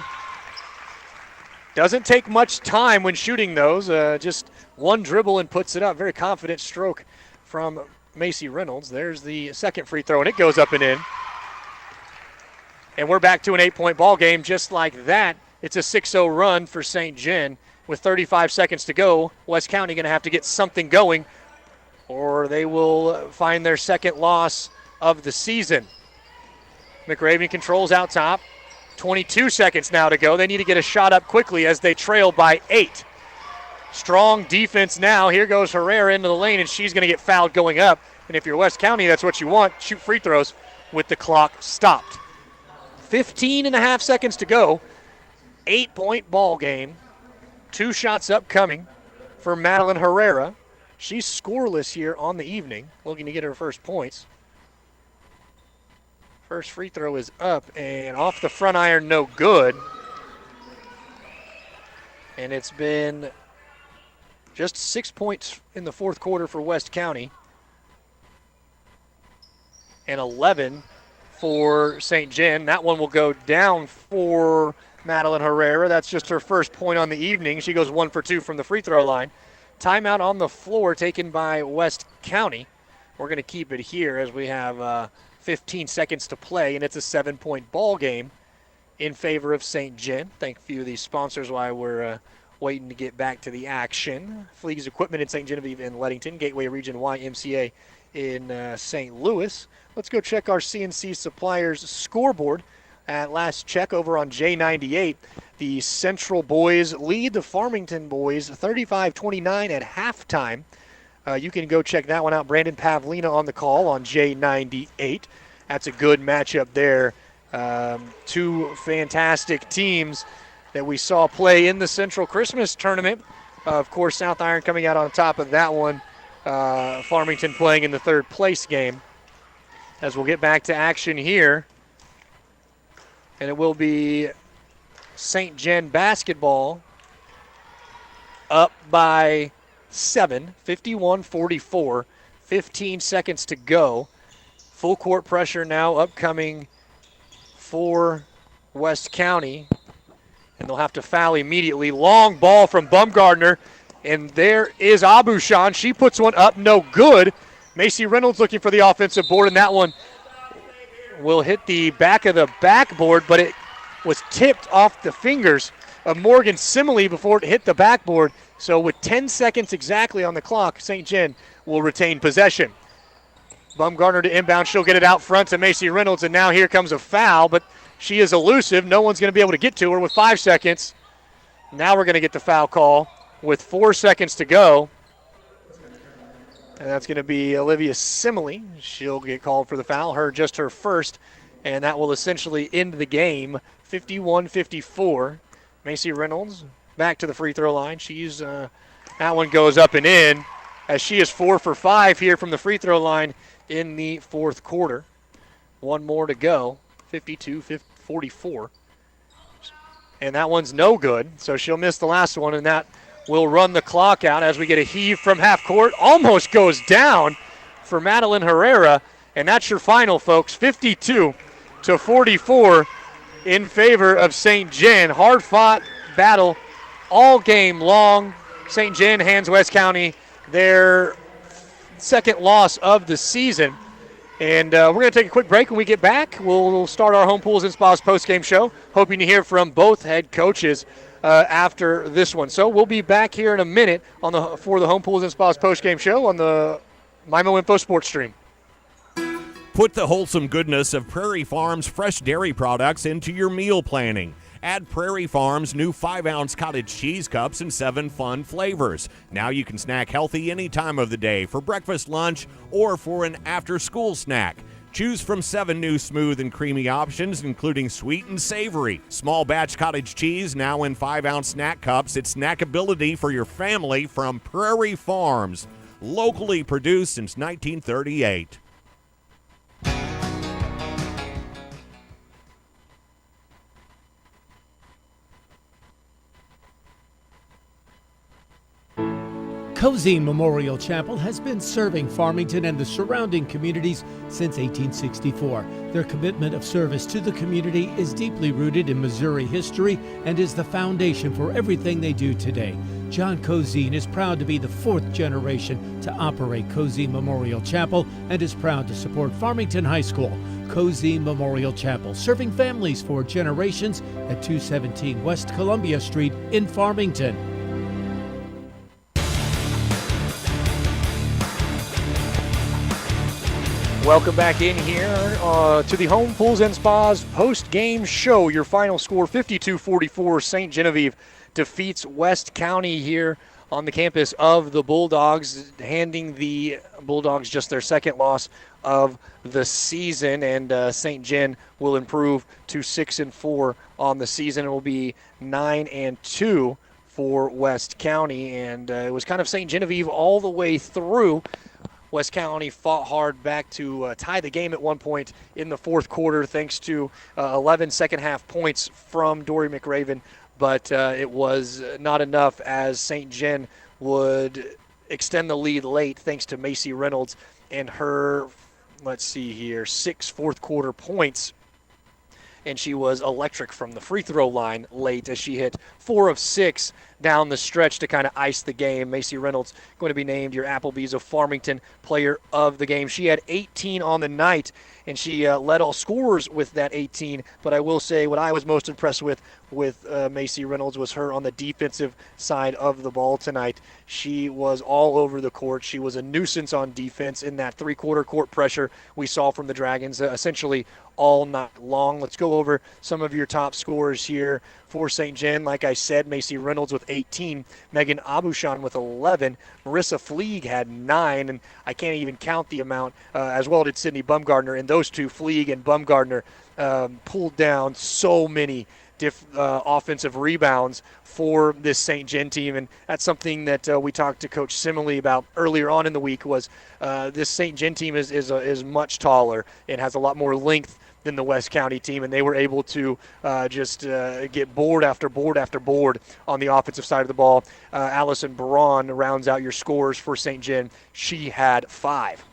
Doesn't take much time when shooting those, just one dribble and puts it up. Very confident stroke from Macy Reynolds. There's the second free throw, and it goes up and in. And we're back to an 8-point ball game just like that. It's a 6-0 run for St. John. With 35 seconds to go, West County going to have to get something going, or they will find their second loss of the season. McRaven controls out top. 22 seconds now to go. They need to get a shot up quickly as they trail by 8. Strong defense now. Here goes Herrera into the lane, and she's going to get fouled going up. And if you're West County, that's what you want. Shoot free throws with the clock stopped. 15 and a half seconds to go. 8-point ball game. 2 shots upcoming for Madeline Herrera. She's scoreless here on the evening, looking to get her first points. First free throw is up and off the front iron, no good. And it's been just 6 points in the fourth quarter for West County. And 11 for St. John. That one will go down for Madeline Herrera. That's just her first point on the evening. She goes 1 for 2 from the free throw line. Timeout on the floor taken by West County. We're going to keep it here as we have 15 seconds to play, and it's a 7-point ball game in favor of St. John. Thank a few of these sponsors while we're waiting to get back to the action. Fleeg's Equipment in St. Genevieve and Leadington, Gateway Region YMCA in St. Louis. Let's go check our CNC Suppliers scoreboard at last check over on J98. The Central boys lead the Farmington boys 35-29 at halftime. You can go check that one out. Brandon Pavlina on the call on J98. That's a good matchup there. Two fantastic teams that we saw play in the Central Christmas Tournament. Of course, South Iron coming out on top of that one. Farmington playing in the third place game. As we'll get back to action here. And it will be St. Gen basketball up by 7, 51-44, 15 seconds to go. Full court pressure now upcoming for West County. And they'll have to foul immediately. Long ball from Bumgardner. And there is Abushan. She puts one up, no good. Macy Reynolds looking for the offensive board, and that one will hit the back of the backboard, but it was tipped off the fingers of Morgan Simile before it hit the backboard. So with 10 seconds exactly on the clock, St. Gen will retain possession. Bumgardner to inbound. She'll get it out front to Macy Reynolds, and now here comes a foul, but she is elusive. No one's going to be able to get to her with 5 seconds. Now we're going to get the foul call with 4 seconds to go. And that's going to be Olivia Simile. She'll get called for the foul, just her first, and that will essentially end the game, 51-54. Macy Reynolds back to the free throw line. She's that one goes up and in, as she is 4 for 5 here from the free throw line in the fourth quarter. One more to go, 52-44. And that one's no good, so she'll miss the last one, and that will run the clock out as we get a heave from half court. Almost goes down for Madeline Herrera, and that's your final, folks, 52-44 in favor of St. Gen. Hard-fought battle all game long. St. Gen hands West County their second loss of the season. And we're going to take a quick break. When we get back, we'll start our Home Pools and Spas postgame show, hoping to hear from both head coaches after this one. So we'll be back here in a minute for the Home Pools and Spas postgame show on the MyMo Info Sports Stream. Put the wholesome goodness of Prairie Farms fresh dairy products into your meal planning. Add Prairie Farms' new 5-ounce cottage cheese cups and 7 fun flavors. Now you can snack healthy any time of the day for breakfast, lunch, or for an after-school snack. Choose from 7 new smooth and creamy options, including sweet and savory. Small batch cottage cheese now in 5-ounce snack cups. It's snackability for your family from Prairie Farms. Locally produced since 1938. Cozine Memorial Chapel has been serving Farmington and the surrounding communities since 1864. Their commitment of service to the community is deeply rooted in Missouri history and is the foundation for everything they do today. John Cozine is proud to be the 4th generation to operate Cozine Memorial Chapel and is proud to support Farmington High School. Cozine Memorial Chapel, serving families for generations at 217 West Columbia Street in Farmington. Welcome back in here to the Home Pools and Spas post-game show. Your final score, 52-44. St. Genevieve defeats West County here on the campus of the Bulldogs, handing the Bulldogs just their second loss of the season. And St. Gen will improve to 6-4 on the season. It will be 9-2 for West County. And it was kind of St. Genevieve all the way through. West County fought hard back to tie the game at one point in the fourth quarter thanks to 11 second-half points from Dory McRaven, but it was not enough as St. Gen would extend the lead late thanks to Macy Reynolds and her, 6 fourth-quarter points. And she was electric from the free throw line late as she hit 4 of 6 down the stretch to kind of ice the game. Macy Reynolds going to be named your Applebee's of Farmington Player of the Game. She had 18 on the night, and she led all scorers with that 18. But I will say what I was most impressed with Macy Reynolds was her on the defensive side of the ball tonight. She was all over the court. She was a nuisance on defense in that three-quarter court pressure we saw from the Dragons essentially all night long. Let's go over some of your top scorers here for St. Gen. Like I said, Macy Reynolds with 18, Megan Abushan with 11, Marissa Fleeg had 9, and I can't even count the amount, as well did Sydney Bumgardner, and those two, Fleeg and Bumgardner, pulled down so many offensive rebounds for this St. Gen team, and that's something that we talked to Coach Simile about earlier on in the week. Was this St. Gen team is much taller and has a lot more length than the West County team, and they were able to just get board after board after board on the offensive side of the ball. Allison Braun rounds out your scores for St. Gen. She had 5.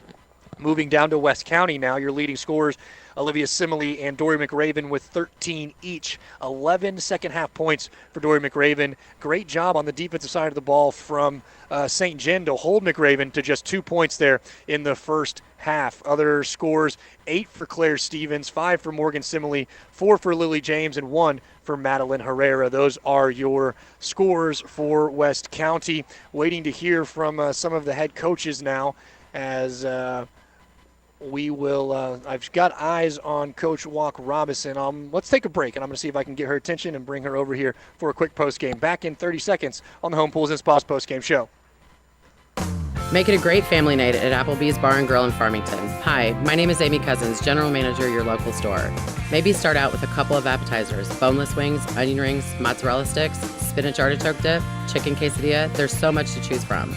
Moving down to West County now, your leading scorers, Olivia Simile and Dory McRaven with 13 each. 11 second-half points for Dory McRaven. Great job on the defensive side of the ball from St. Gen to hold McRaven to just 2 points there in the first half. Other scores, 8 for Claire Stevens, 5 for Morgan Simile, 4 for Lily James, and 1 for Madeline Herrera. Those are your scores for West County. Waiting to hear from some of the head coaches now as we will, I've got eyes on Coach Walk Robinson. Let's take a break, and I'm going to see if I can get her attention and bring her over here for a quick post-game. Back in 30 seconds on the Home Pools and Spas post-game show. Make it a great family night at Applebee's Bar and Grill in Farmington. Hi, my name is Amy Cousins, General Manager of your local store. Maybe start out with a couple of appetizers, boneless wings, onion rings, mozzarella sticks, spinach artichoke dip, chicken quesadilla. There's so much to choose from.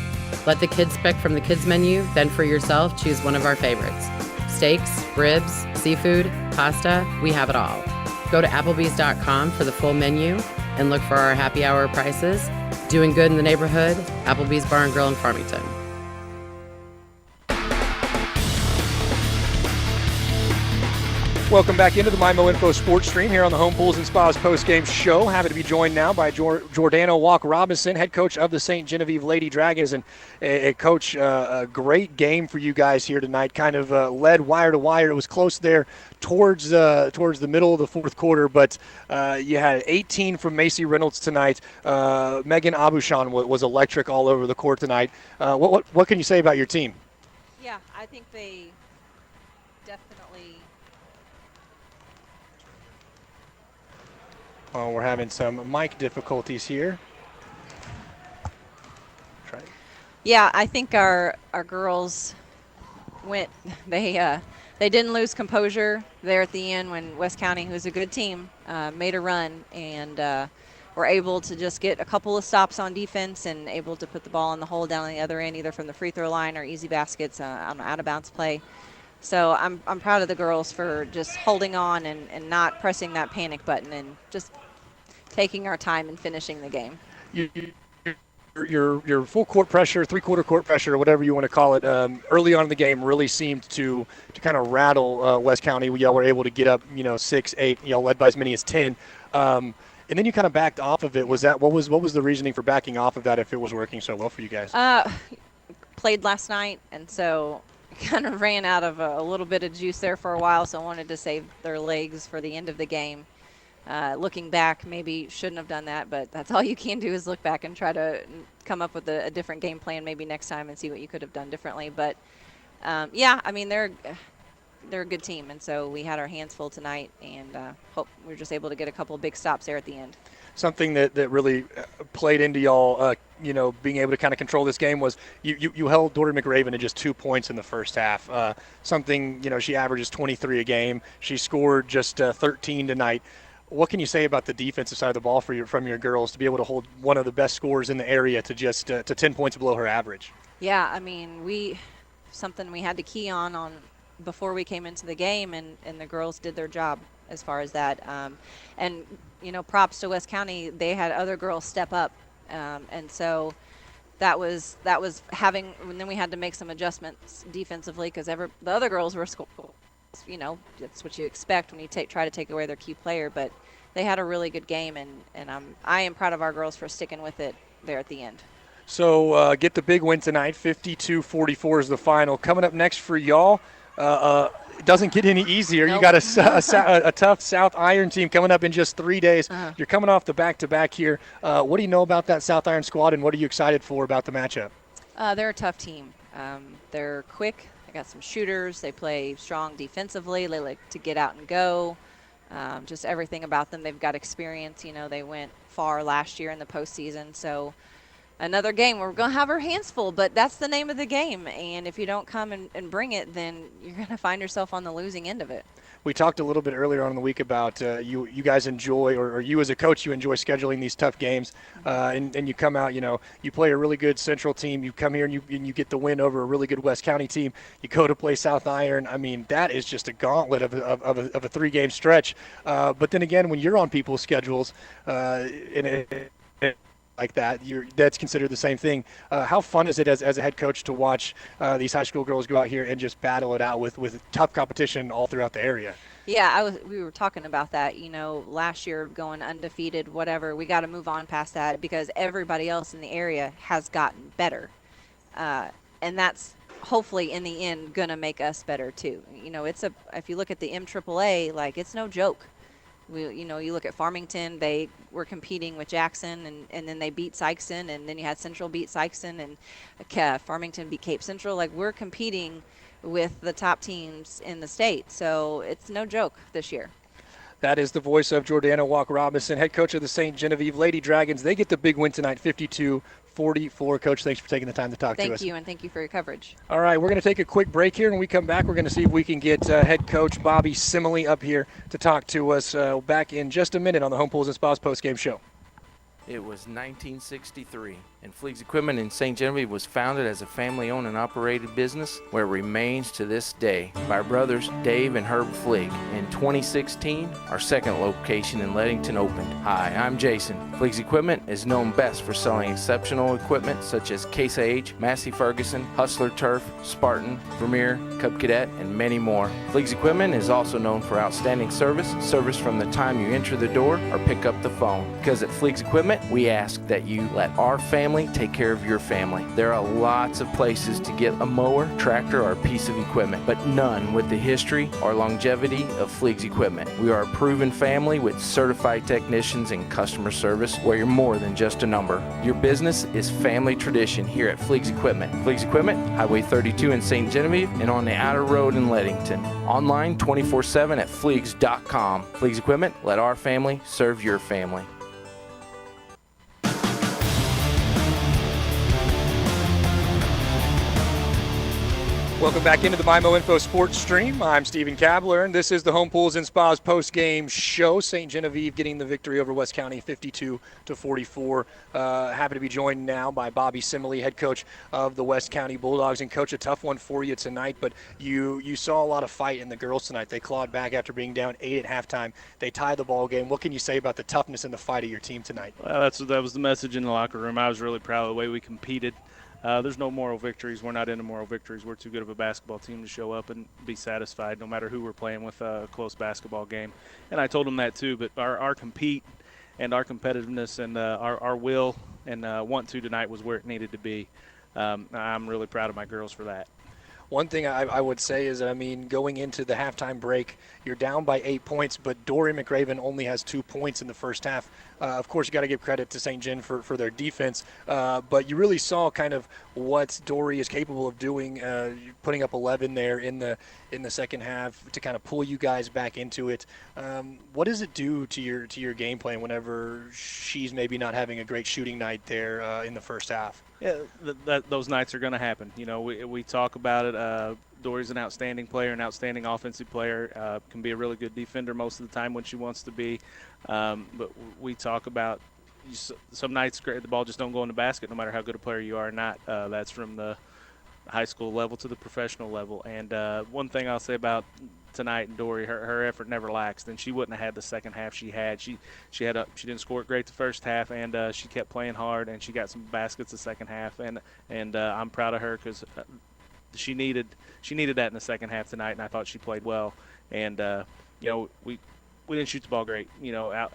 Let the kids pick from the kids menu, then for yourself, choose one of our favorites. Steaks, ribs, seafood, pasta, we have it all. Go to Applebee's.com for the full menu and look for our happy hour prices. Doing good in the neighborhood, Applebee's Bar and Grill in Farmington. Welcome back into the MyMo Info Sports Stream here on the Home Pools and Spas post-game show. Happy to be joined now by Jordana Walk Robinson, head coach of the St. Genevieve Lady Dragons. And coach, a great game for you guys here tonight. Kind of led wire to wire. It was close there towards the middle of the fourth quarter, but you had 18 from Macy Reynolds tonight. Megan Abushan was electric all over the court tonight. What can you say about your team? Yeah, I think they definitely. Oh, we're having some mic difficulties here. Yeah, I think our girls went. They didn't lose composure there at the end when West County, who's a good team, made a run and were able to just get a couple of stops on defense and able to put the ball in the hole down on the other end, either from the free throw line or easy baskets on out of bounds play. So I'm proud of the girls for just holding on and not pressing that panic button and just taking our time and finishing the game. Your full court pressure, three-quarter court pressure, or whatever you want to call it, early on in the game really seemed to kind of rattle West County. Y'all were able to get up, 6, 8, y'all led by as many as 10. And then you kind of backed off of it. What was the reasoning for backing off of that if it was working so well for you guys? Played last night, and so kind of ran out of a little bit of juice there for a while, so I wanted to save their legs for the end of the game. Looking back, maybe shouldn't have done that, but that's all you can do is look back and try to come up with a different game plan maybe next time and see what you could have done differently. But, yeah, I mean, they're a good team, and so we had our hands full tonight, and hope we were just able to get a couple of big stops there at the end. Something that really played into y'all, being able to kind of control this game was you held Dory McRaven to just 2 points in the first half. She averages 23 a game. She scored just 13 tonight. What can you say about the defensive side of the ball from your girls to be able to hold one of the best scorers in the area to just to 10 points below her average? Yeah, I mean, something we had to key on before we came into the game, and the girls did their job as far as that. And props to West County, they had other girls step up, and so that was having. And then we had to make some adjustments defensively because the other girls were. That's what you expect when you try to take away their key player. But they had a really good game, and I am proud of our girls for sticking with it there at the end. So get the big win tonight. 52-44 is the final. Coming up next for y'all, it doesn't get any easier. Nope. You got a tough South Iron team coming up in just 3 days. You're coming off the back-to-back here. What do you know about that South Iron squad, and what are you excited for about the matchup? They're a tough team. They're quick. They got some shooters. They play strong defensively. They like to get out and go. Just everything about them. They've got experience. You know, they went far last year in the postseason. So another game where we're going to have our hands full, but that's the name of the game. And if you don't come and bring it, then you're going to find yourself on the losing end of it. We talked a little bit earlier on in the week about you guys enjoy, or you as a coach, you enjoy scheduling these tough games, and you come out, you play a really good Central team. You come here and you get the win over a really good West County team. You go to play South Iron. I mean, that is just a gauntlet of a 3-game stretch. But then again, when you're on people's schedules, like that, that's considered the same thing. How fun is it as a head coach to watch these high school girls go out here and just battle it out with tough competition all throughout the area? Yeah, we were talking about that, last year going undefeated, whatever. We got to move on past that because everybody else in the area has gotten better. And that's hopefully in the end going to make us better too. If you look at the MAAA, like, it's no joke. You look at Farmington, they were competing with Jackson, and then they beat Sykeston, and then you had Central beat Sykeston, and Farmington beat Cape Central. Like, we're competing with the top teams in the state, so it's no joke this year. That is the voice of Jordana Walker-Robinson, head coach of the St. Genevieve Lady Dragons. They get the big win tonight, 52-44. Coach, thanks for taking the time to talk to us. Thank you, and thank you for your coverage. All right, we're going to take a quick break here. When we come back, we're going to see if we can get head coach Bobby Simile up here to talk to us back in just a minute on the Home Pools and Spas postgame show. It was 1963, and Fleegs Equipment in St. Genevieve was founded as a family-owned and operated business where it remains to this day by our brothers Dave and Herb Fleeg. In 2016, our second location in Leadington opened. Hi, I'm Jason. Fleegs Equipment is known best for selling exceptional equipment such as Case IH, Massey Ferguson, Hustler Turf, Spartan, Vermeer, Cub Cadet, and many more. Fleegs Equipment is also known for outstanding service from the time you enter the door or pick up the phone. Because at Fleegs Equipment, we ask that you let our family take care of your family. There are lots of places to get a mower, tractor, or a piece of equipment, but none with the history or longevity of Fleegs Equipment. We are a proven family with certified technicians and customer service where you're more than just a number. Your business is family tradition here at Fleegs Equipment. Fleegs Equipment, Highway 32 in St. Genevieve and on the outer road in Leadington. Online 24/7 at Fleegs.com. Fleegs Equipment, let our family serve your family. Welcome back into the MyMo Info Sports Stream. I'm Stephen Kabler, and this is the Home Pools and Spas post-game show. St. Genevieve getting the victory over West County, 52-44. Happy to be joined now by Bobby Simile, head coach of the West County Bulldogs. And, Coach, a tough one for you tonight, but you saw a lot of fight in the girls tonight. They clawed back after being down 8 at halftime. They tied the ball game. What can you say about the toughness and the fight of your team tonight? Well, that was the message in the locker room. I was really proud of the way we competed. There's no moral victories. We're not into moral victories. We're too good of a basketball team to show up and be satisfied no matter who we're playing with a close basketball game. And I told them that too, but our compete and our competitiveness and our will and want to tonight was where it needed to be. I'm really proud of my girls for that. One thing I would say is, going into the halftime break, you're down by 8 points, but Dory McRaven only has 2 points in the first half. Of course, you got to give credit to St. Gen for their defense, but you really saw kind of what Dory is capable of doing, putting up 11 there in the second half to kind of pull you guys back into it. What does it do to your game plan whenever she's maybe not having a great shooting night there in the first half? Yeah, those nights are going to happen. We talk about it. Dory's an outstanding player, an outstanding offensive player, can be a really good defender most of the time when she wants to be. But we talk about some nights the ball just don't go in the basket no matter how good a player you are or not. That's from the high school level to the professional level. And one thing I'll say about tonight and Dory, her effort never lacks. Then she wouldn't have had the second half she had. She didn't score it great the first half, and she kept playing hard, and she got some baskets the second half. And I'm proud of her because she needed that in the second half tonight, and I thought she played well. And we didn't shoot the ball great.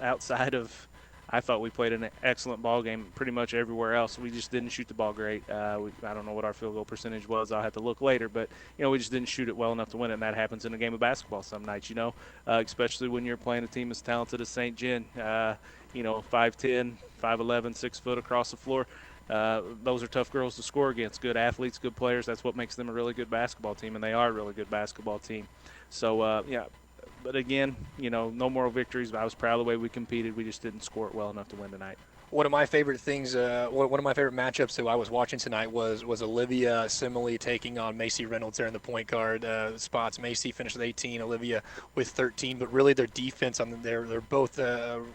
Outside of, I thought we played an excellent ball game pretty much everywhere else. We just didn't shoot the ball great. I don't know what our field goal percentage was. I'll have to look later. But, we just didn't shoot it well enough to win it, and that happens in a game of basketball some nights, especially when you're playing a team as talented as St. Gen. 5'10", 5'11", 6 foot across the floor. Those are tough girls to score against. Good athletes, good players. That's what makes them a really good basketball team, and they are a really good basketball team. So, but again, no moral victories. I was proud of the way we competed. We just didn't score it well enough to win tonight. One of my favorite things, one of my favorite matchups that I was watching tonight was Olivia Simile taking on Macy Reynolds there in the point guard spots. Macy finished with 18, Olivia with 13, but really their defense they're both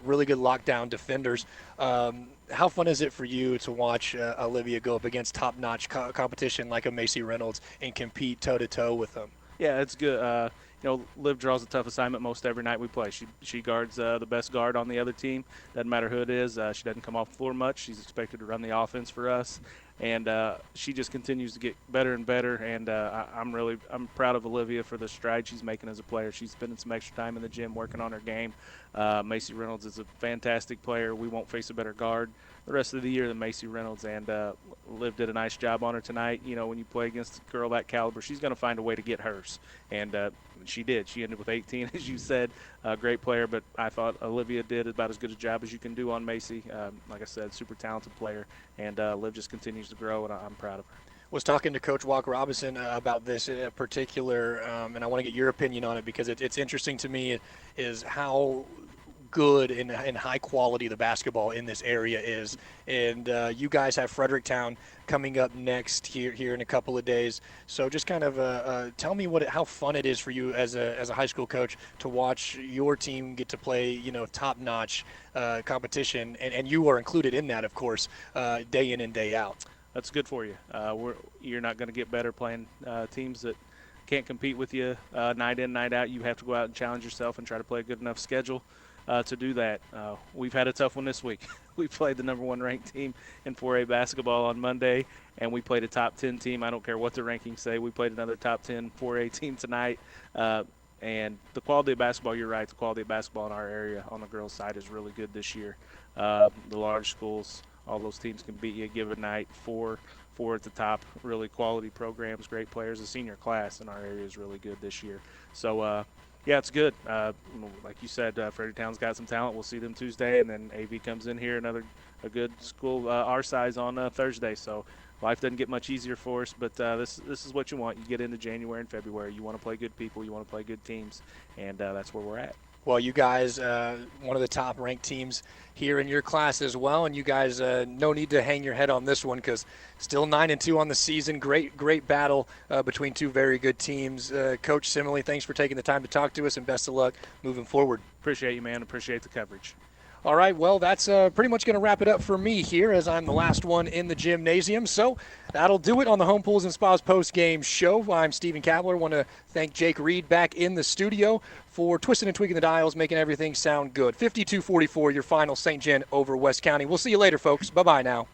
really good lockdown defenders. How fun is it for you to watch Olivia go up against top-notch competition like a Macy Reynolds and compete toe-to-toe with them? Yeah, it's good. Liv draws a tough assignment most every night we play. She guards the best guard on the other team. Doesn't matter who it is. She doesn't come off the floor much. She's expected to run the offense for us, and she just continues to get better and better. And I'm proud of Olivia for the stride she's making as a player. She's spending some extra time in the gym working on her game. Macy Reynolds is a fantastic player. We won't face a better guard the rest of the year than Macy Reynolds, and Liv did a nice job on her tonight. When you play against a girl that caliber, she's going to find a way to get hers, and she did. She ended with 18, as you said. Great player, but I thought Olivia did about as good a job as you can do on Macy. Like I said, super talented player, and Liv just continues to grow, and I'm proud of her. Was talking to Coach Walker Robinson about this in particular, and I want to get your opinion on it because it's interesting to me is how good and high quality the basketball in this area is. And you guys have Fredericktown coming up next here in a couple of days. So just kind of tell me how fun it is for you as a high school coach to watch your team get to play top-notch competition, and you are included in that, of course, day in and day out. That's good for you. You're not going to get better playing teams that can't compete with you night in, night out. You have to go out and challenge yourself and try to play a good enough schedule to do that. We've had a tough one this week. We played the number 1 ranked team in 4A basketball on Monday, and we played a top 10 team. I don't care what the rankings say. We played another top 10 4A team tonight. And the quality of basketball, you're right, the quality of basketball in our area on the girls' side is really good this year. The large schools, all those teams can beat you a given night. Four at the top, really quality programs, great players. The senior class in our area is really good this year. So, yeah, it's good. Like you said, Fredericktown's got some talent. We'll see them Tuesday, and then AV comes in here, a good school our size on Thursday. So life doesn't get much easier for us, but this is what you want. You get into January and February. You want to play good people. You want to play good teams, and that's where we're at. Well, you guys, one of the top-ranked teams here in your class as well, and you guys, no need to hang your head on this one because still 9-2 on the season. Great battle between two very good teams. Coach Simile, thanks for taking the time to talk to us, and best of luck moving forward. Appreciate you, man. Appreciate the coverage. All right, well, that's pretty much going to wrap it up for me here as I'm the last one in the gymnasium. So that'll do it on the Home Pools and Spas post-game show. I'm Stephen Kabler. I want to thank Jake Reed back in the studio for twisting and tweaking the dials, making everything sound good. 52-44, your final St. Gen over West County. We'll see you later, folks. Bye-bye now.